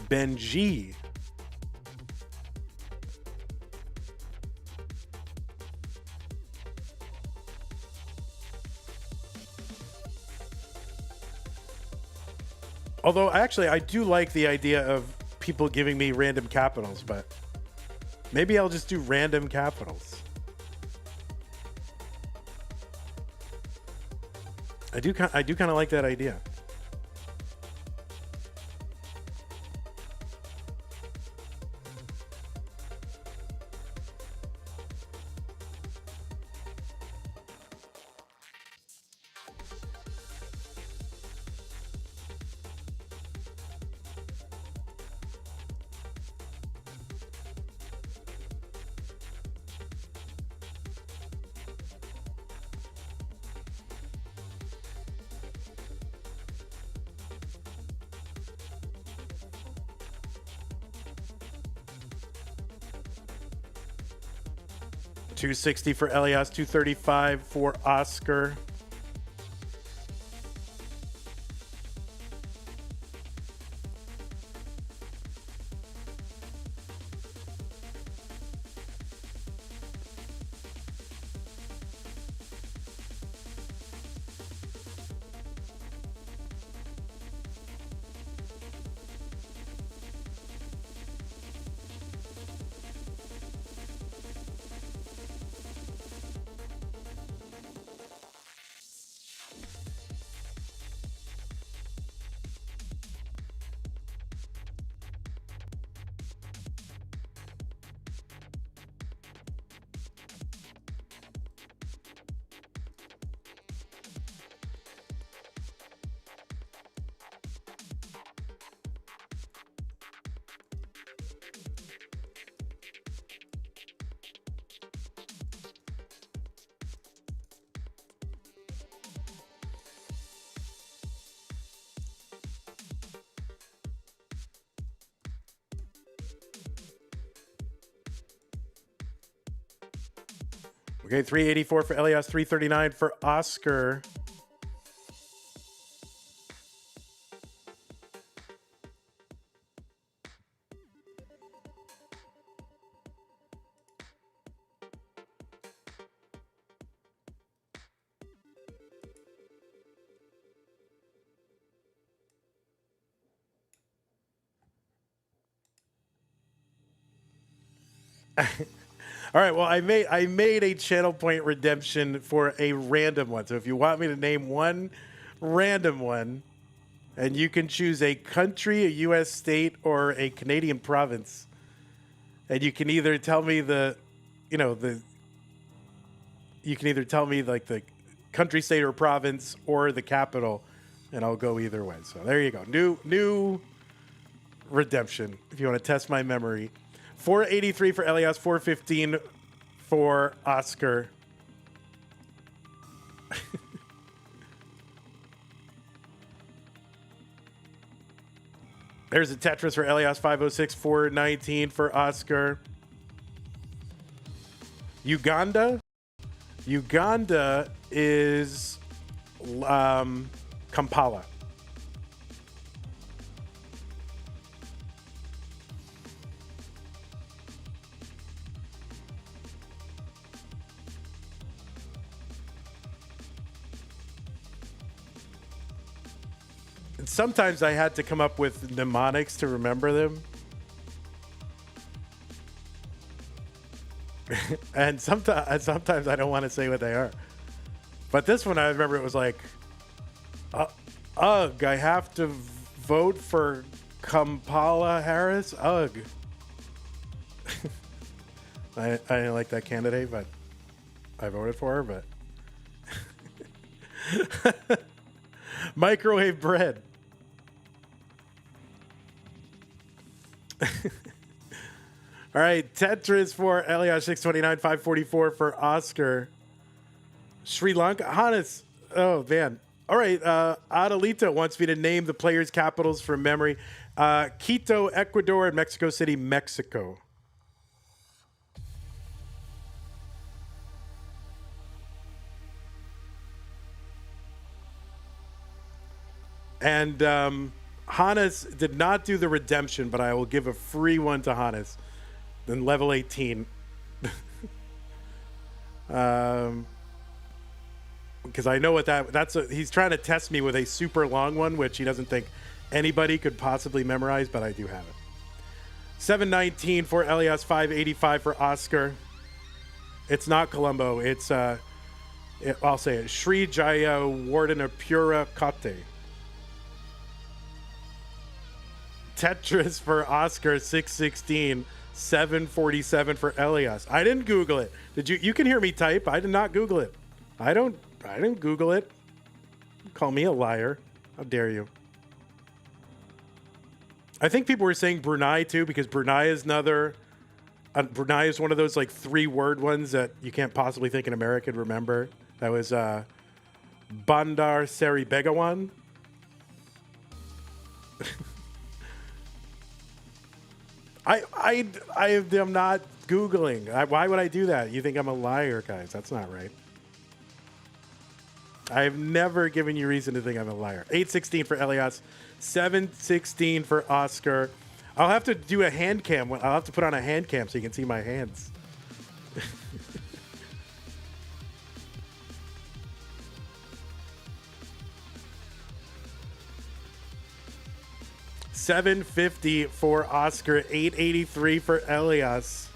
Benji. Although, actually, I do like the idea of people giving me random capitals, but maybe I'll just do random capitals. I do kind of like that idea. $260 for Elias, $235 for Oscar. Okay, 384 for Elias, 339 for Oscar. All right, well, I made a channel point redemption for a random one. So if you want me to name one random one, and you can choose a country, a U.S. state, or a Canadian province, and you can either tell me you can either tell me like the country, state, or province, or the capital, and I'll go either way. So there you go, new redemption. If you want to test my memory. 483 for Elias, 415 for Oscar. There's a Tetris for Elias, 506, 419 for Oscar. Uganda? Uganda is Kampala. And sometimes I had to come up with mnemonics to remember them. And sometimes I don't want to say what they are. But this one, I remember it was like, ugh, I have to vote for Kamala Harris. Ugh. I didn't like that candidate, but I voted for her. But microwave bread. All right, Tetris for Elias, 629, 544 for Oscar. Sri Lanka, Hannes. Oh man. All right, Adelita wants me to name the players' capitals from memory. Quito, Ecuador, and Mexico City, Mexico. And Hannes did not do the redemption, but I will give a free one to Hannes. Then level 18. Because I know what he's trying to test me with a super long one, which he doesn't think anybody could possibly memorize, but I do have it. 719 for Elias, 585 for Oscar. It's not Colombo. It's I'll say it. Sri Jaya Wardenapura Kate. Tetris for Oscar, 616. 747 for Elias. I didn't Google it. Did you? You can hear me type. I did not Google it. I didn't Google it. Call me a liar. How dare you? I think people were saying Brunei too, because Brunei is another. Brunei is one of those like 3-word ones that you can't possibly think an American would remember. That was Bandar Seri Begawan. I am not Googling. Why would I do that? You think I'm a liar, guys? That's not right. I've never given you reason to think I'm a liar. 816 for Elias, 716 for Oscar. I'll have to do a hand cam. I'll have to put on a hand cam so you can see my hands. $750 for Oscar, $883 for Elias.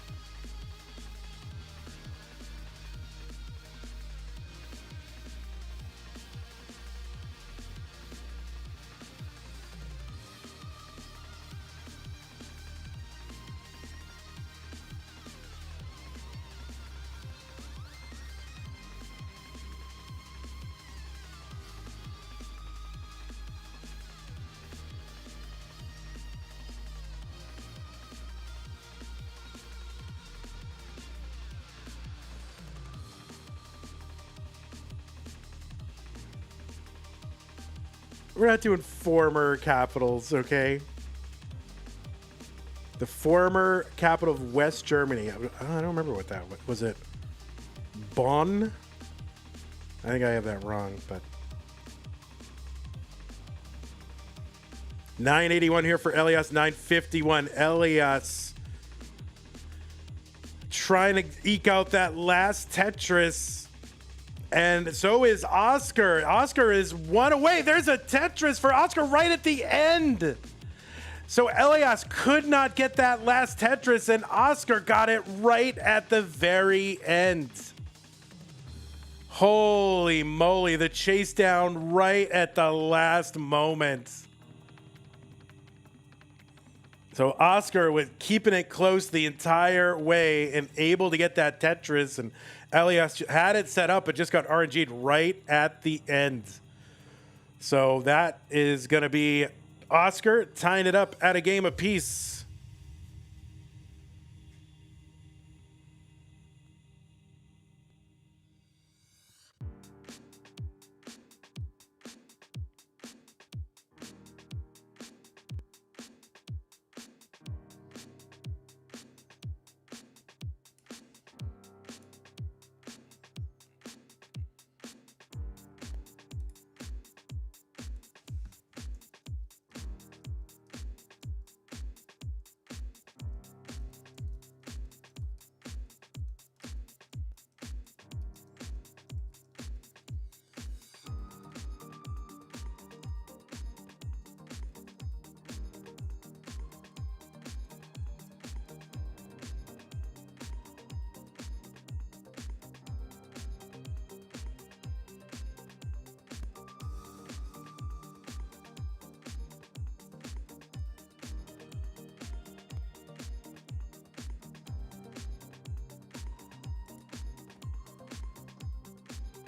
We're not doing former capitals, okay? The former capital of West Germany. I don't remember what that was. Was it Bonn? I think I have that wrong, but 981 here for Elias, 951. Elias trying to eke out that last Tetris. And so is Oscar. Oscar is one away. There's a Tetris for Oscar right at the end. So Elias could not get that last Tetris, and Oscar got it right at the very end. Holy moly, the chase down right at the last moment. So Oscar was keeping it close the entire way and able to get that Tetris, and Elias had it set up but just got RNG'd right at the end. So that is going to be Oscar tying it up at a game apiece.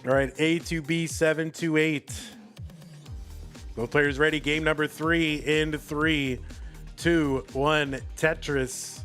All right, A to B 728. Both players ready. Game number 3 in 3, 2, 1. Tetris.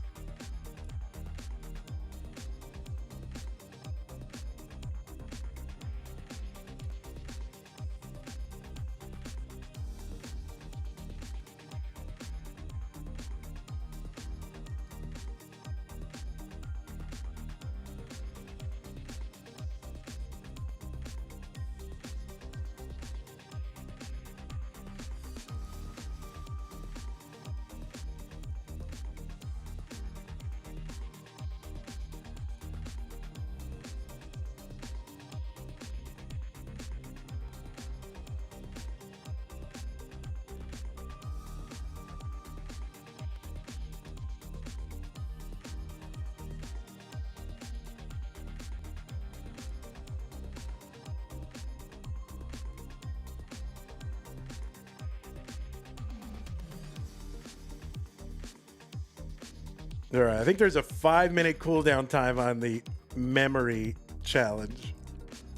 All right, I think there's a 5-minute cooldown time on the memory challenge.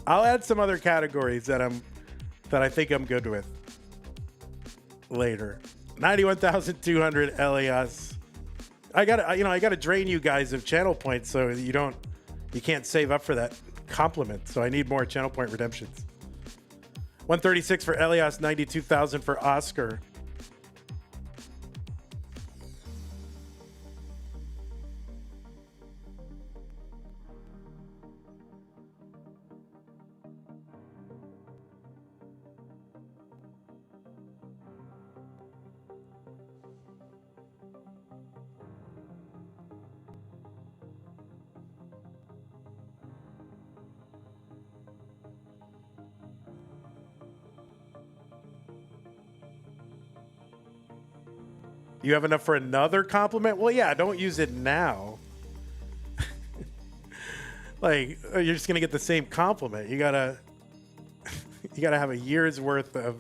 I'll add some other categories that I think I'm good with later. 91,200 Elias. I gotta drain you guys of channel points so you can't save up for that compliment. So I need more channel point redemptions. 136 for Elias, 92,000 for Oscar. You have enough for another compliment? Well, yeah, don't use it now. Like, you're just gonna get the same compliment. You gotta have a year's worth of,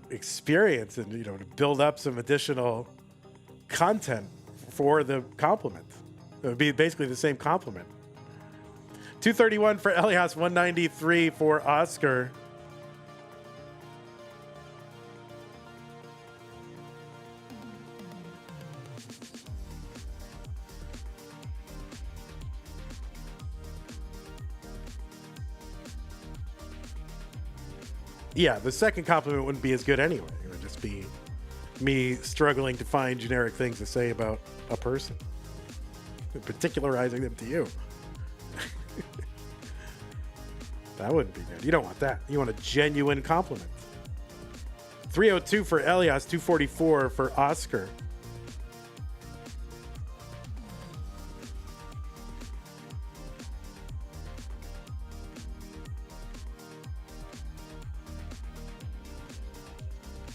experience and, to build up some additional content for the compliment. It would be basically the same compliment. 231 for Elias, 193 for Oscar. Yeah, the second compliment wouldn't be as good anyway. It would just be me struggling to find generic things to say about a person, particularizing them to you. That wouldn't be good. You don't want that. You want a genuine compliment. 302 for Elias, 244 for Oscar.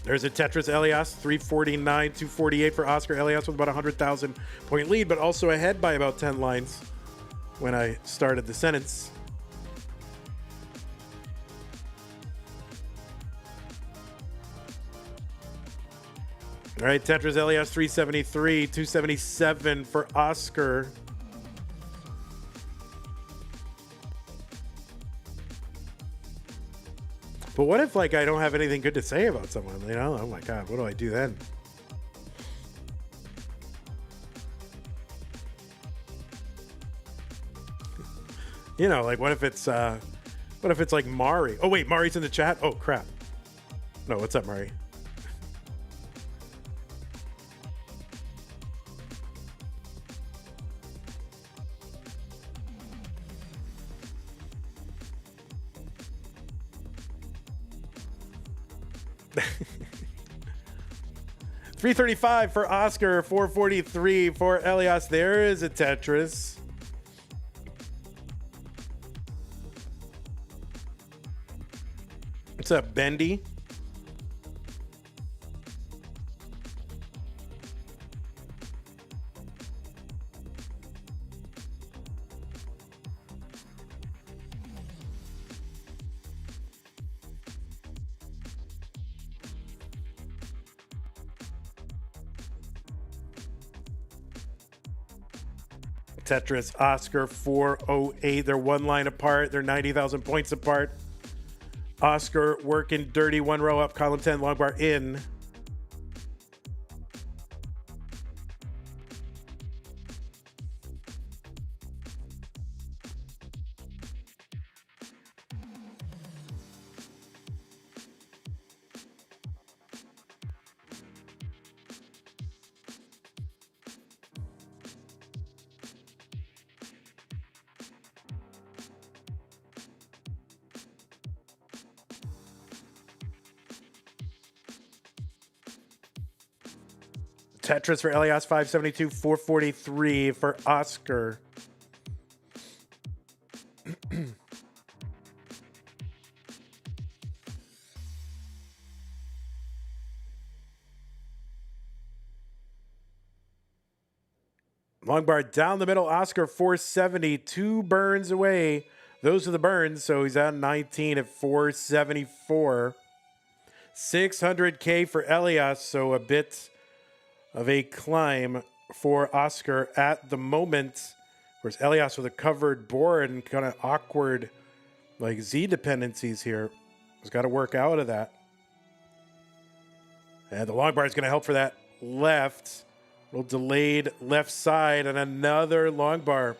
There's a Tetris Elias, 349, 248 for Oscar. Elias with about 100,000 point lead, but also ahead by about 10 lines when I started the sentence. All right, Tetris Elias, 373, 277 for Oscar. But what if, I don't have anything good to say about someone? Oh my God, what do I do then? What if it's like Mari? Oh wait, Mari's in the chat? Oh crap. No, what's up, Mari? $335 for Oscar, $443 for Elias. There is a Tetris. What's up, Bendy? Tetris, Oscar, 408. They're one line apart. They're 90,000 points apart. Oscar working dirty, one row up, column 10, long bar in. Tetris for Elias, 572, 443 for Oscar. Long bar down the middle, Oscar, 470, 2 burns away. Those are the burns, so he's at 19 at 474. 600K for Elias, so a bit of a climb for Oscar at the moment. Whereas Elias with a covered board and kind of awkward like Z dependencies here. He's got to work out of that. And the long bar is going to help for that left. A little delayed left side and another long bar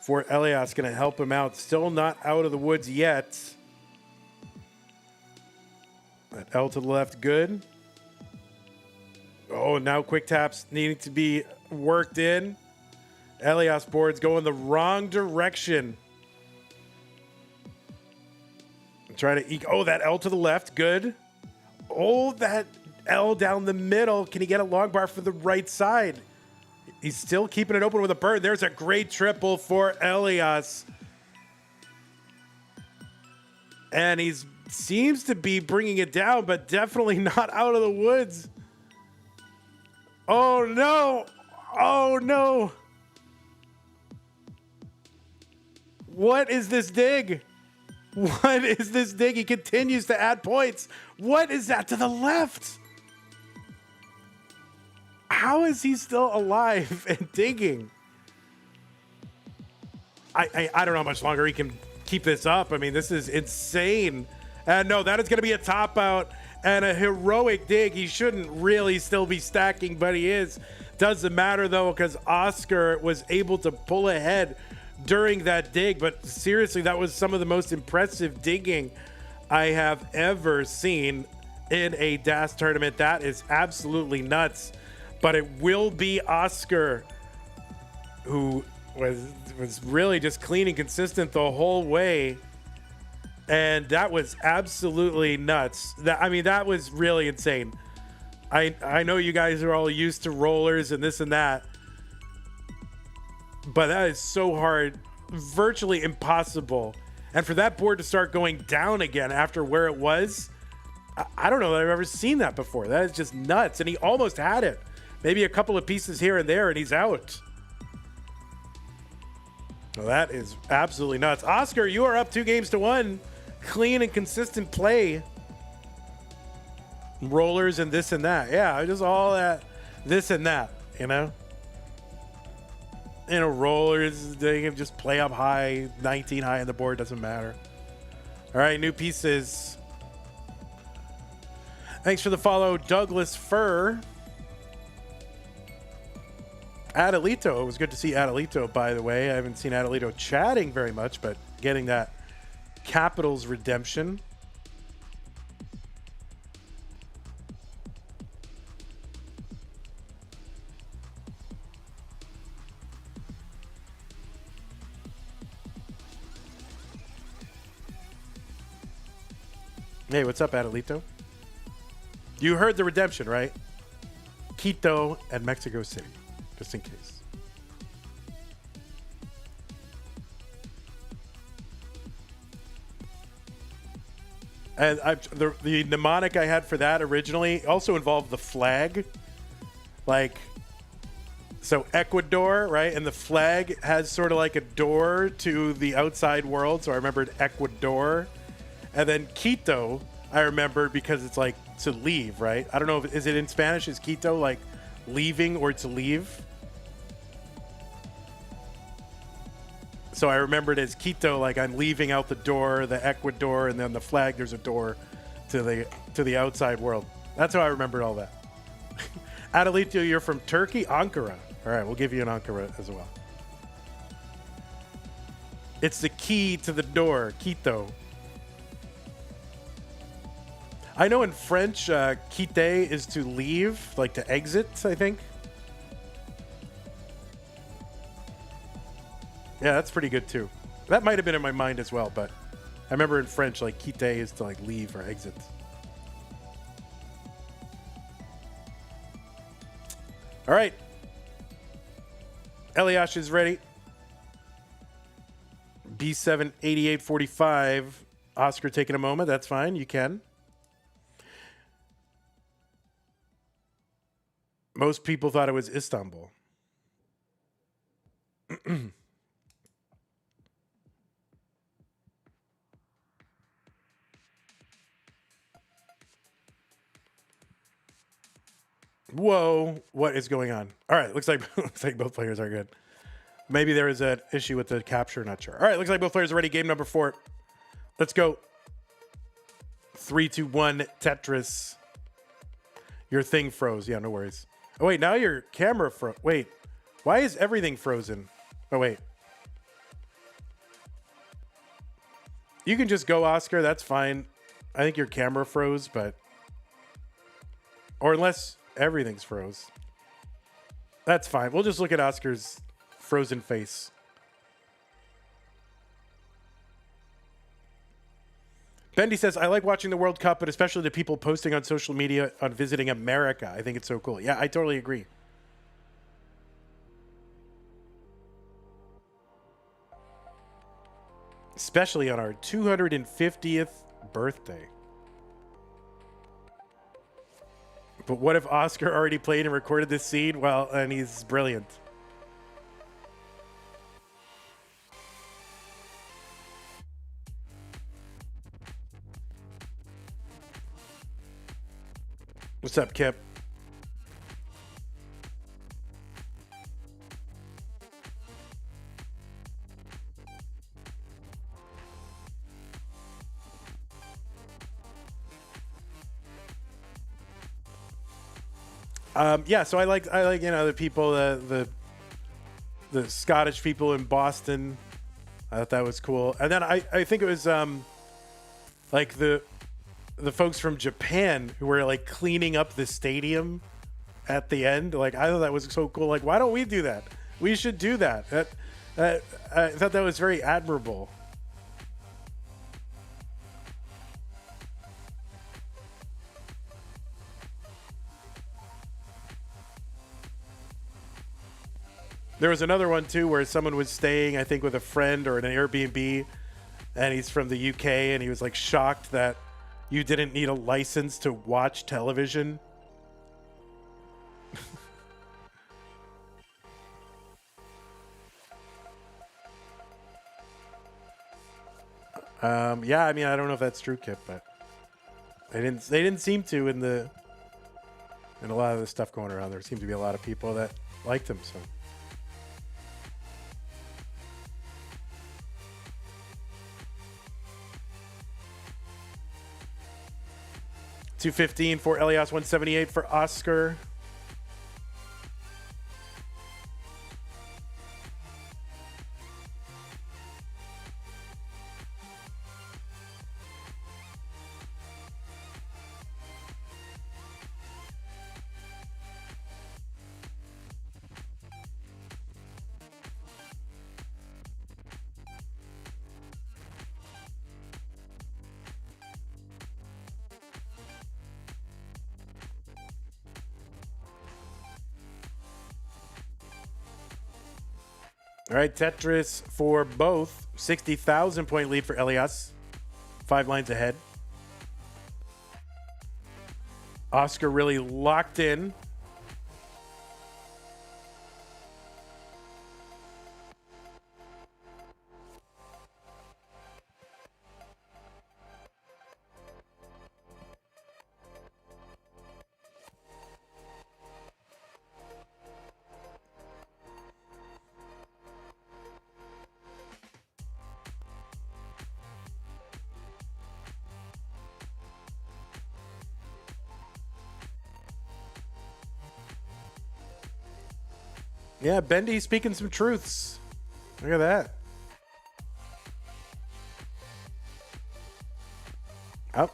for Elias. Going to help him out. Still not out of the woods yet. That L to the left, good. Oh, now quick taps needing to be worked in. Elias board's going the wrong direction. Try to eke. Oh, that L to the left, good. Oh, that L down the middle. Can he get a long bar for the right side? He's still keeping it open with a bird. There's a great triple for Elias. And he seems to be bringing it down, but definitely not out of the woods. Oh, no. Oh, no. What is this dig? What is this dig? He continues to add points. What is that to the left? How is he still alive and digging? I don't know how much longer he can keep this up. I mean, this is insane. And no, that is going to be a top out and a heroic dig. He shouldn't really still be stacking, but he is. Doesn't matter, though, because Oscar was able to pull ahead during that dig. But seriously, that was some of the most impressive digging I have ever seen in a DAS tournament. That is absolutely nuts. But it will be Oscar who was really just clean and consistent the whole way. And that was absolutely nuts. That was really insane. I know you guys are all used to rollers and this and that, but that is so hard, virtually impossible. And for that board to start going down again after where it was, I don't know that I've ever seen that before. That is just nuts. And he almost had it. Maybe a couple of pieces here and there, and he's out. Well, that is absolutely nuts. Oscar, you are up 2-1. Clean and consistent play. Rollers and this and that. Yeah, just all that, this and that, you know? Rollers, they can just play up high, 19 high on the board, doesn't matter. All right, new pieces. Thanks for the follow, Douglas Fur. Adelito, it was good to see Adelito, by the way. I haven't seen Adelito chatting very much, but getting that Capitals redemption. Hey, what's up, Adelito? You heard the redemption, right? Quito and Mexico City, just in case. And the mnemonic I had for that originally also involved the flag. Like, so Ecuador, right? And the flag has sort of like a door to the outside world. So I remembered Ecuador. And then Quito, I remembered because it's like to leave, right? I don't know, is it in Spanish? Is Quito like leaving or to leave? So I remembered as Quito, like I'm leaving out the door, the Ecuador, and then the flag. There's a door to the outside world. That's how I remembered all that. Adelito, you're from Turkey, Ankara. All right, we'll give you an Ankara as well. It's the key to the door, Quito. I know in French, quitter is to leave, like to exit, I think. Yeah, that's pretty good too. That might have been in my mind as well, but I remember in French, like quitter is to like leave or exit. All right. Elias is ready. B7 8845. Oscar taking a moment. That's fine. You can. Most people thought it was Istanbul. Whoa, what is going on? All right, looks like both players are good. Maybe there is an issue with the capture, not sure. All right, looks like both players are ready. Game number 4. Let's go. 3, 2, 1, Tetris. Your thing froze. Yeah, no worries. Oh, wait, now your camera froze. Wait, why is everything frozen? Oh, wait. You can just go, Oscar. That's fine. I think your camera froze, but... Or unless everything's froze. That's fine. We'll just look at Oscar's frozen face. Bendy says, I like watching the World Cup, but especially the people posting on social media on visiting America. I think it's so cool. Yeah, I totally agree. Especially on our 250th birthday. But what if Oscar already played and recorded this scene? Well, and he's brilliant. What's up, Kip? Yeah, so I like the people, the Scottish people in Boston. I thought that was cool. And then I think it was like the folks from Japan who were like cleaning up the stadium at the end. Like, I thought that was so cool. Like, why don't we do that? We should do that. I thought that was very admirable. There was another one too where someone was staying, I think, with a friend or in an Airbnb, and he's from the UK, and he was like shocked that you didn't need a license to watch television. Yeah, I mean, I don't know if that's true, Kip, but they didn't seem to in a lot of the stuff going around. There seemed to be a lot of people that liked him. So. $215 for Elias, $178 for Oscar. All right, Tetris for both. 60,000 point lead for Elias. 5 lines ahead. Oscar really locked in. Yeah, Bendy speaking some truths. Look at that.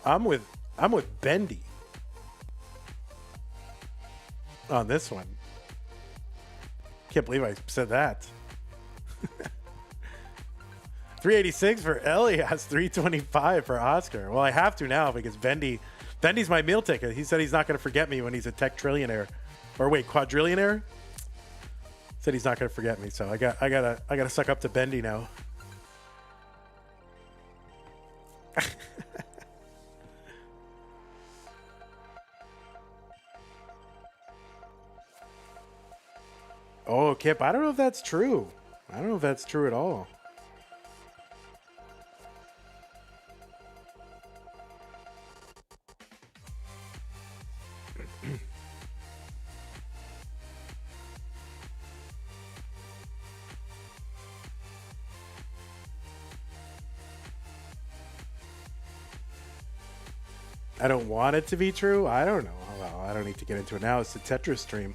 I'm with Bendy on this one. Can't believe I said that. 386 for Elias, 325 for Oscar. Well, I have to now because Bendy's my meal ticket. He said he's not going to forget me when he's a tech trillionaire, or wait, quadrillionaire. Said he's not going to forget me, so I gotta suck up to Bendy now. Oh, Kip, I don't know if that's true. I don't know if that's true at all. I don't want it to be true. I don't know. Well, I don't need to get into it now. It's the Tetris stream.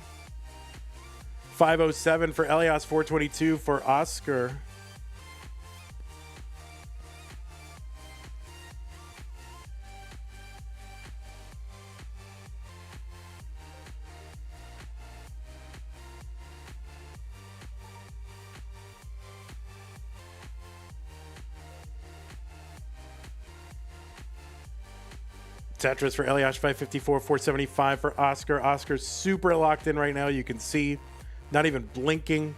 507 for Elias, 422 for Oscar. Tetris for Elias, 554, 475 for Oscar. Oscar's super locked in right now. You can see, not even blinking.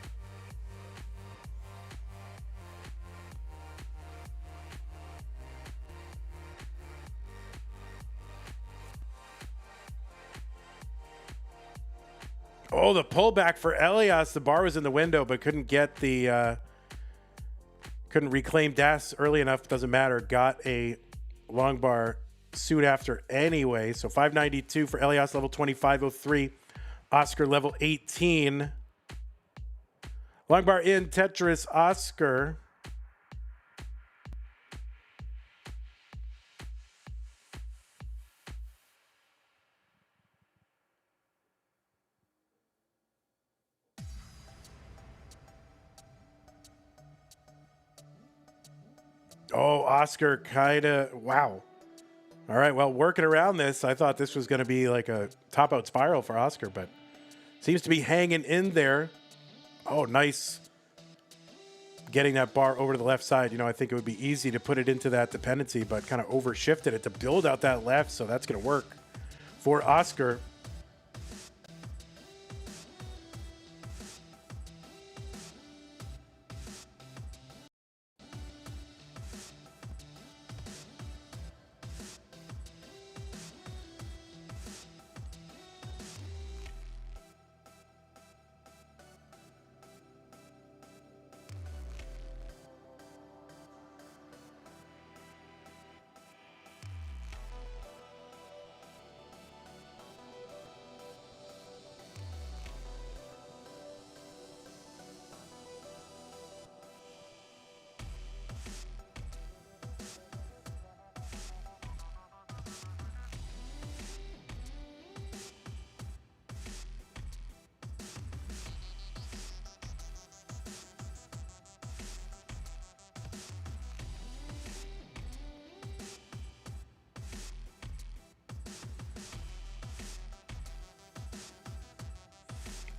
Oh, the pullback for Elias. The bar was in the window, but couldn't get the couldn't reclaim DAS early enough. Doesn't matter. Got a long bar suit after anyway. So 592 for Elias, level 2503. Oscar level 18. Long bar in Tetris, Oscar. Oh, Oscar kind of, wow. All right, well, working around this, I thought this was going to be like a top-out spiral for Oscar, but seems to be hanging in there. Oh, nice. Getting that bar over to the left side. You know, I think it would be easy to put it into that dependency, but kind of overshifted it to build out that left, so that's going to work for Oscar.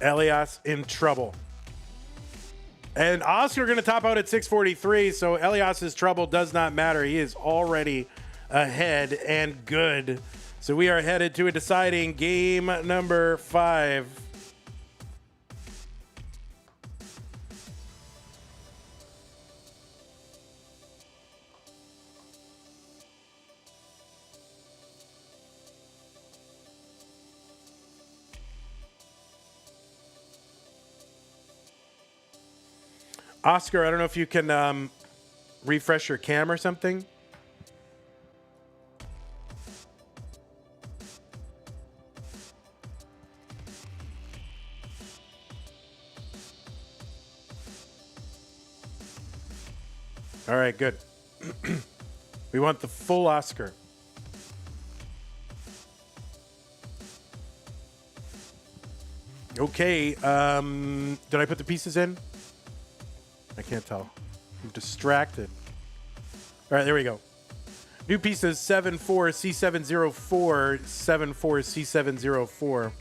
Elias in trouble. And Oscar going to top out at 643, so Elias's trouble does not matter. He is already ahead and good. So we are headed to a deciding game number 5. Oscar, I don't know if you can refresh your cam or something. All right, good. We want the full Oscar. Okay. Did I put the pieces in? I can't tell. I'm distracted. All right, there we go. New pieces 74C704, 74C704.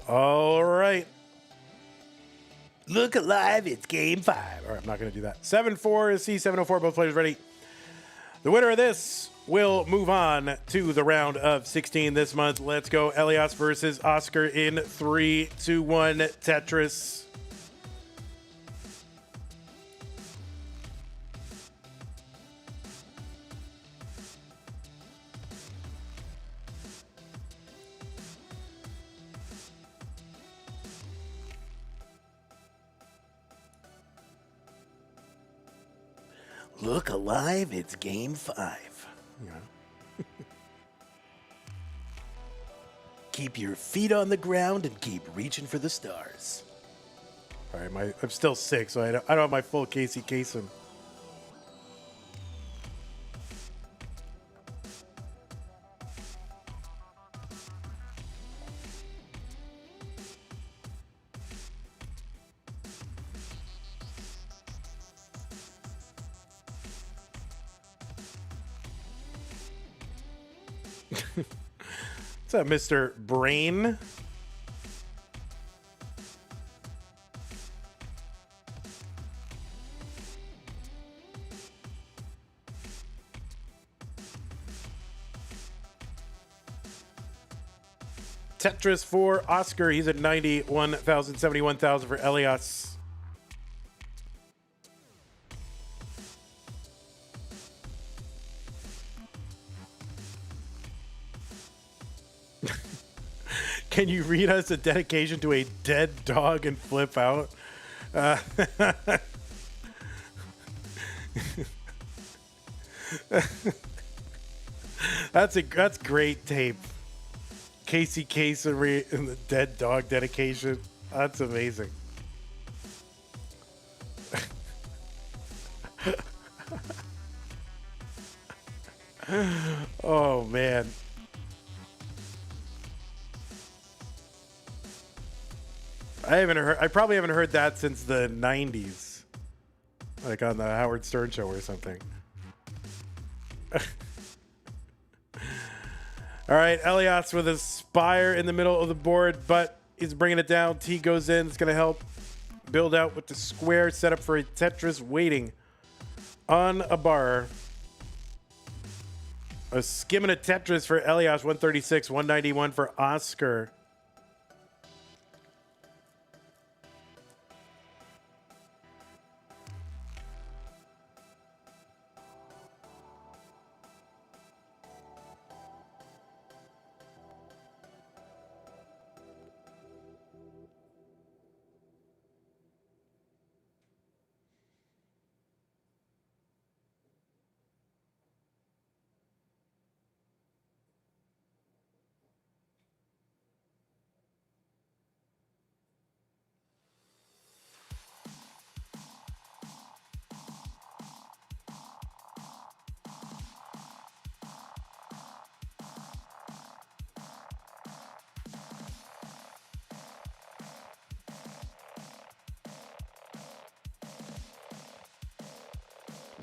All right. Look alive, it's game 5. All right, I'm not going to do that. 7-4 is C704, both players ready. The winner of this will move on to the round of 16 this month. Let's go Elias versus Oscar in 3, 2, 1, Tetris. Look alive, it's game 5. Yeah. Keep your feet on the ground and keep reaching for the stars. All right, I'm still sick, so I don't have my full Casey Kasem. What's up, Mr. Brain? Tetris for Oscar. He's at 91,000, 71,000 for Elias. Can you read us a dedication to a dead dog and flip out? That's great tape. Casey Kasem and the dead dog dedication. That's amazing. Oh man. I probably haven't heard that since the 90s. Like on the Howard Stern show or something. All right, Elias with a spire in the middle of the board, but he's bringing it down. T goes in. It's going to help build out with the square set up for a Tetris waiting on a bar. A skim and a Tetris for Elias, 136, 191 for Oscar.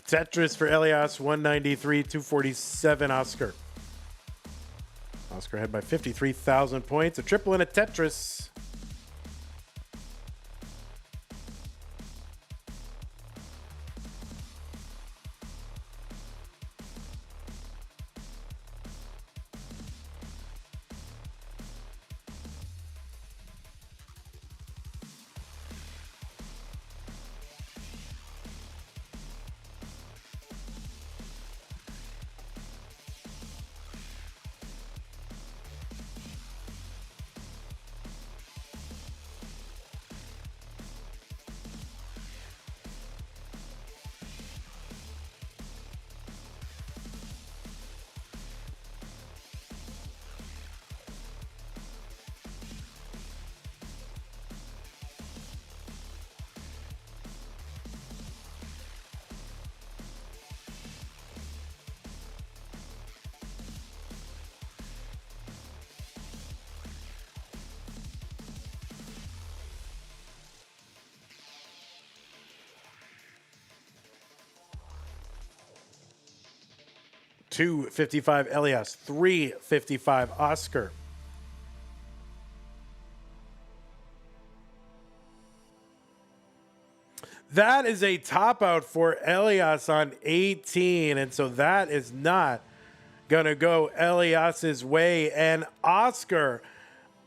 Tetris for Elias, 193, 247 Oscar. Oscar ahead by 53,000 points. A triple and a Tetris. $255 Elias, $355 Oscar. That is a top out for Elias on 18, and so that is not gonna go Elias's way. And Oscar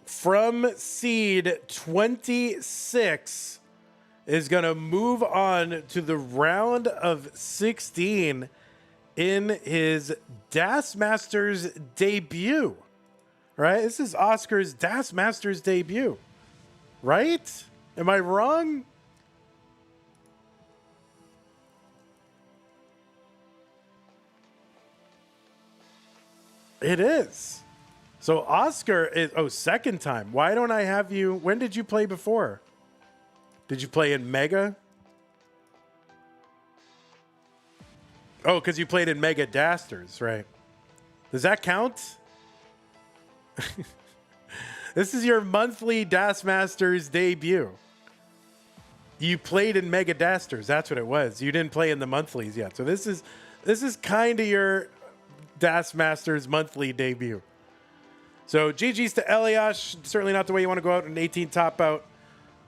from seed 26 is gonna move on to the round of 16 in his Das Masters debut, right? This is Oscar's Das Masters debut, right? Am I wrong? It is. So Oscar is, second time. Why don't I have you? When did you play before? Did you play in Mega? Oh, because you played in Mega Dasters, right? Does that count? This is your monthly Das Masters debut. You played in Mega Dasters. That's what it was. You didn't play in the monthlies yet. So this is kind of your Das Masters monthly debut. So GG's to Elias. Certainly not the way you want to go out in 18 top out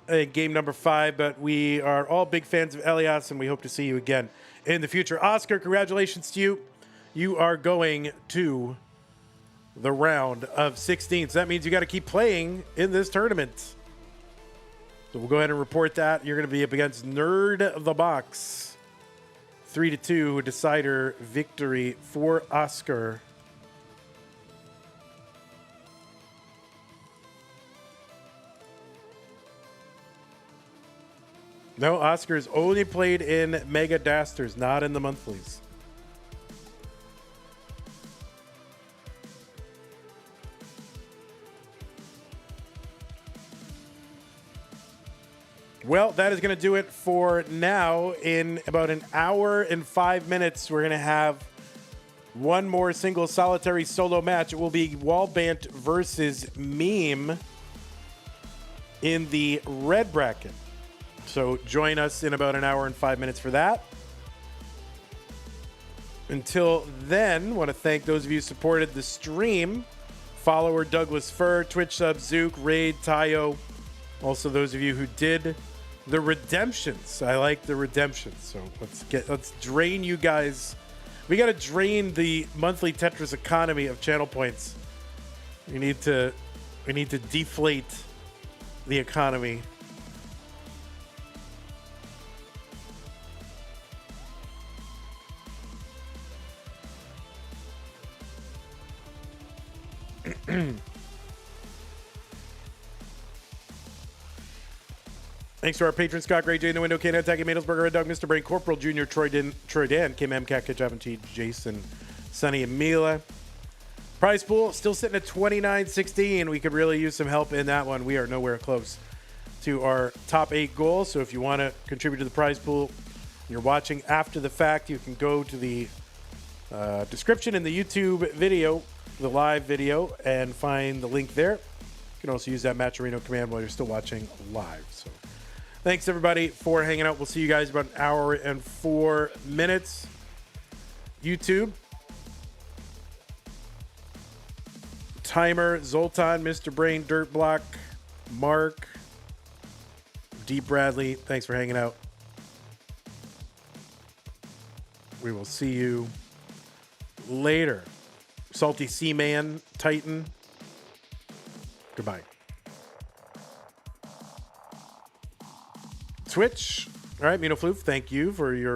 in game number 5, but we are all big fans of Elias, and we hope to see you again in the future. Oscar, congratulations to you. You are going to the round of 16. So that means you got to keep playing in this tournament. So we'll go ahead and report that. You're going to be up against Nerd the Box. 3-2 decider victory for Oscar. No, Oscar's only played in Mega Dasters, not in the monthlies. Well, that is going to do it for now. In about an hour and 5 minutes, we're going to have one more single solitary solo match. It will be Wallbant versus Meme in the red bracket. So join us in about an hour and 5 minutes for that. Until then, want to thank those of you who supported the stream. Follower Douglas Fur, Twitch sub Zook, Raid, Tayo. Also those of you who did the redemptions. I like the redemptions. So let's drain you guys. We got to drain the monthly Tetris economy of channel points. We need to deflate the economy. Thanks to our patrons, Scott Gray, Jay in the Window, Kane, Attacking Madelsberger, Red Dog, Mr. Brain, Corporal Jr., Troy Dan, Kim M, Cat, Javin T, Jason, Sonny, and Mila. Prize pool still sitting at 29-16. We could really use some help in that one. We are nowhere close to our top 8 goal. So if you want to contribute to the prize pool, you're watching after the fact, you can go to the description in the YouTube video, the live video, and find the link there. You can also use that Matcherino command while you're still watching live. So thanks, everybody, for hanging out. We'll see you guys about an hour and 4 minutes. YouTube, Timer, Zoltan, Mr. Brain, Dirt Block, Mark, D. Bradley, thanks for hanging out. We will see you later. Salty Seaman, Titan. Goodbye. Twitch. All right, Minofloof, thank you for your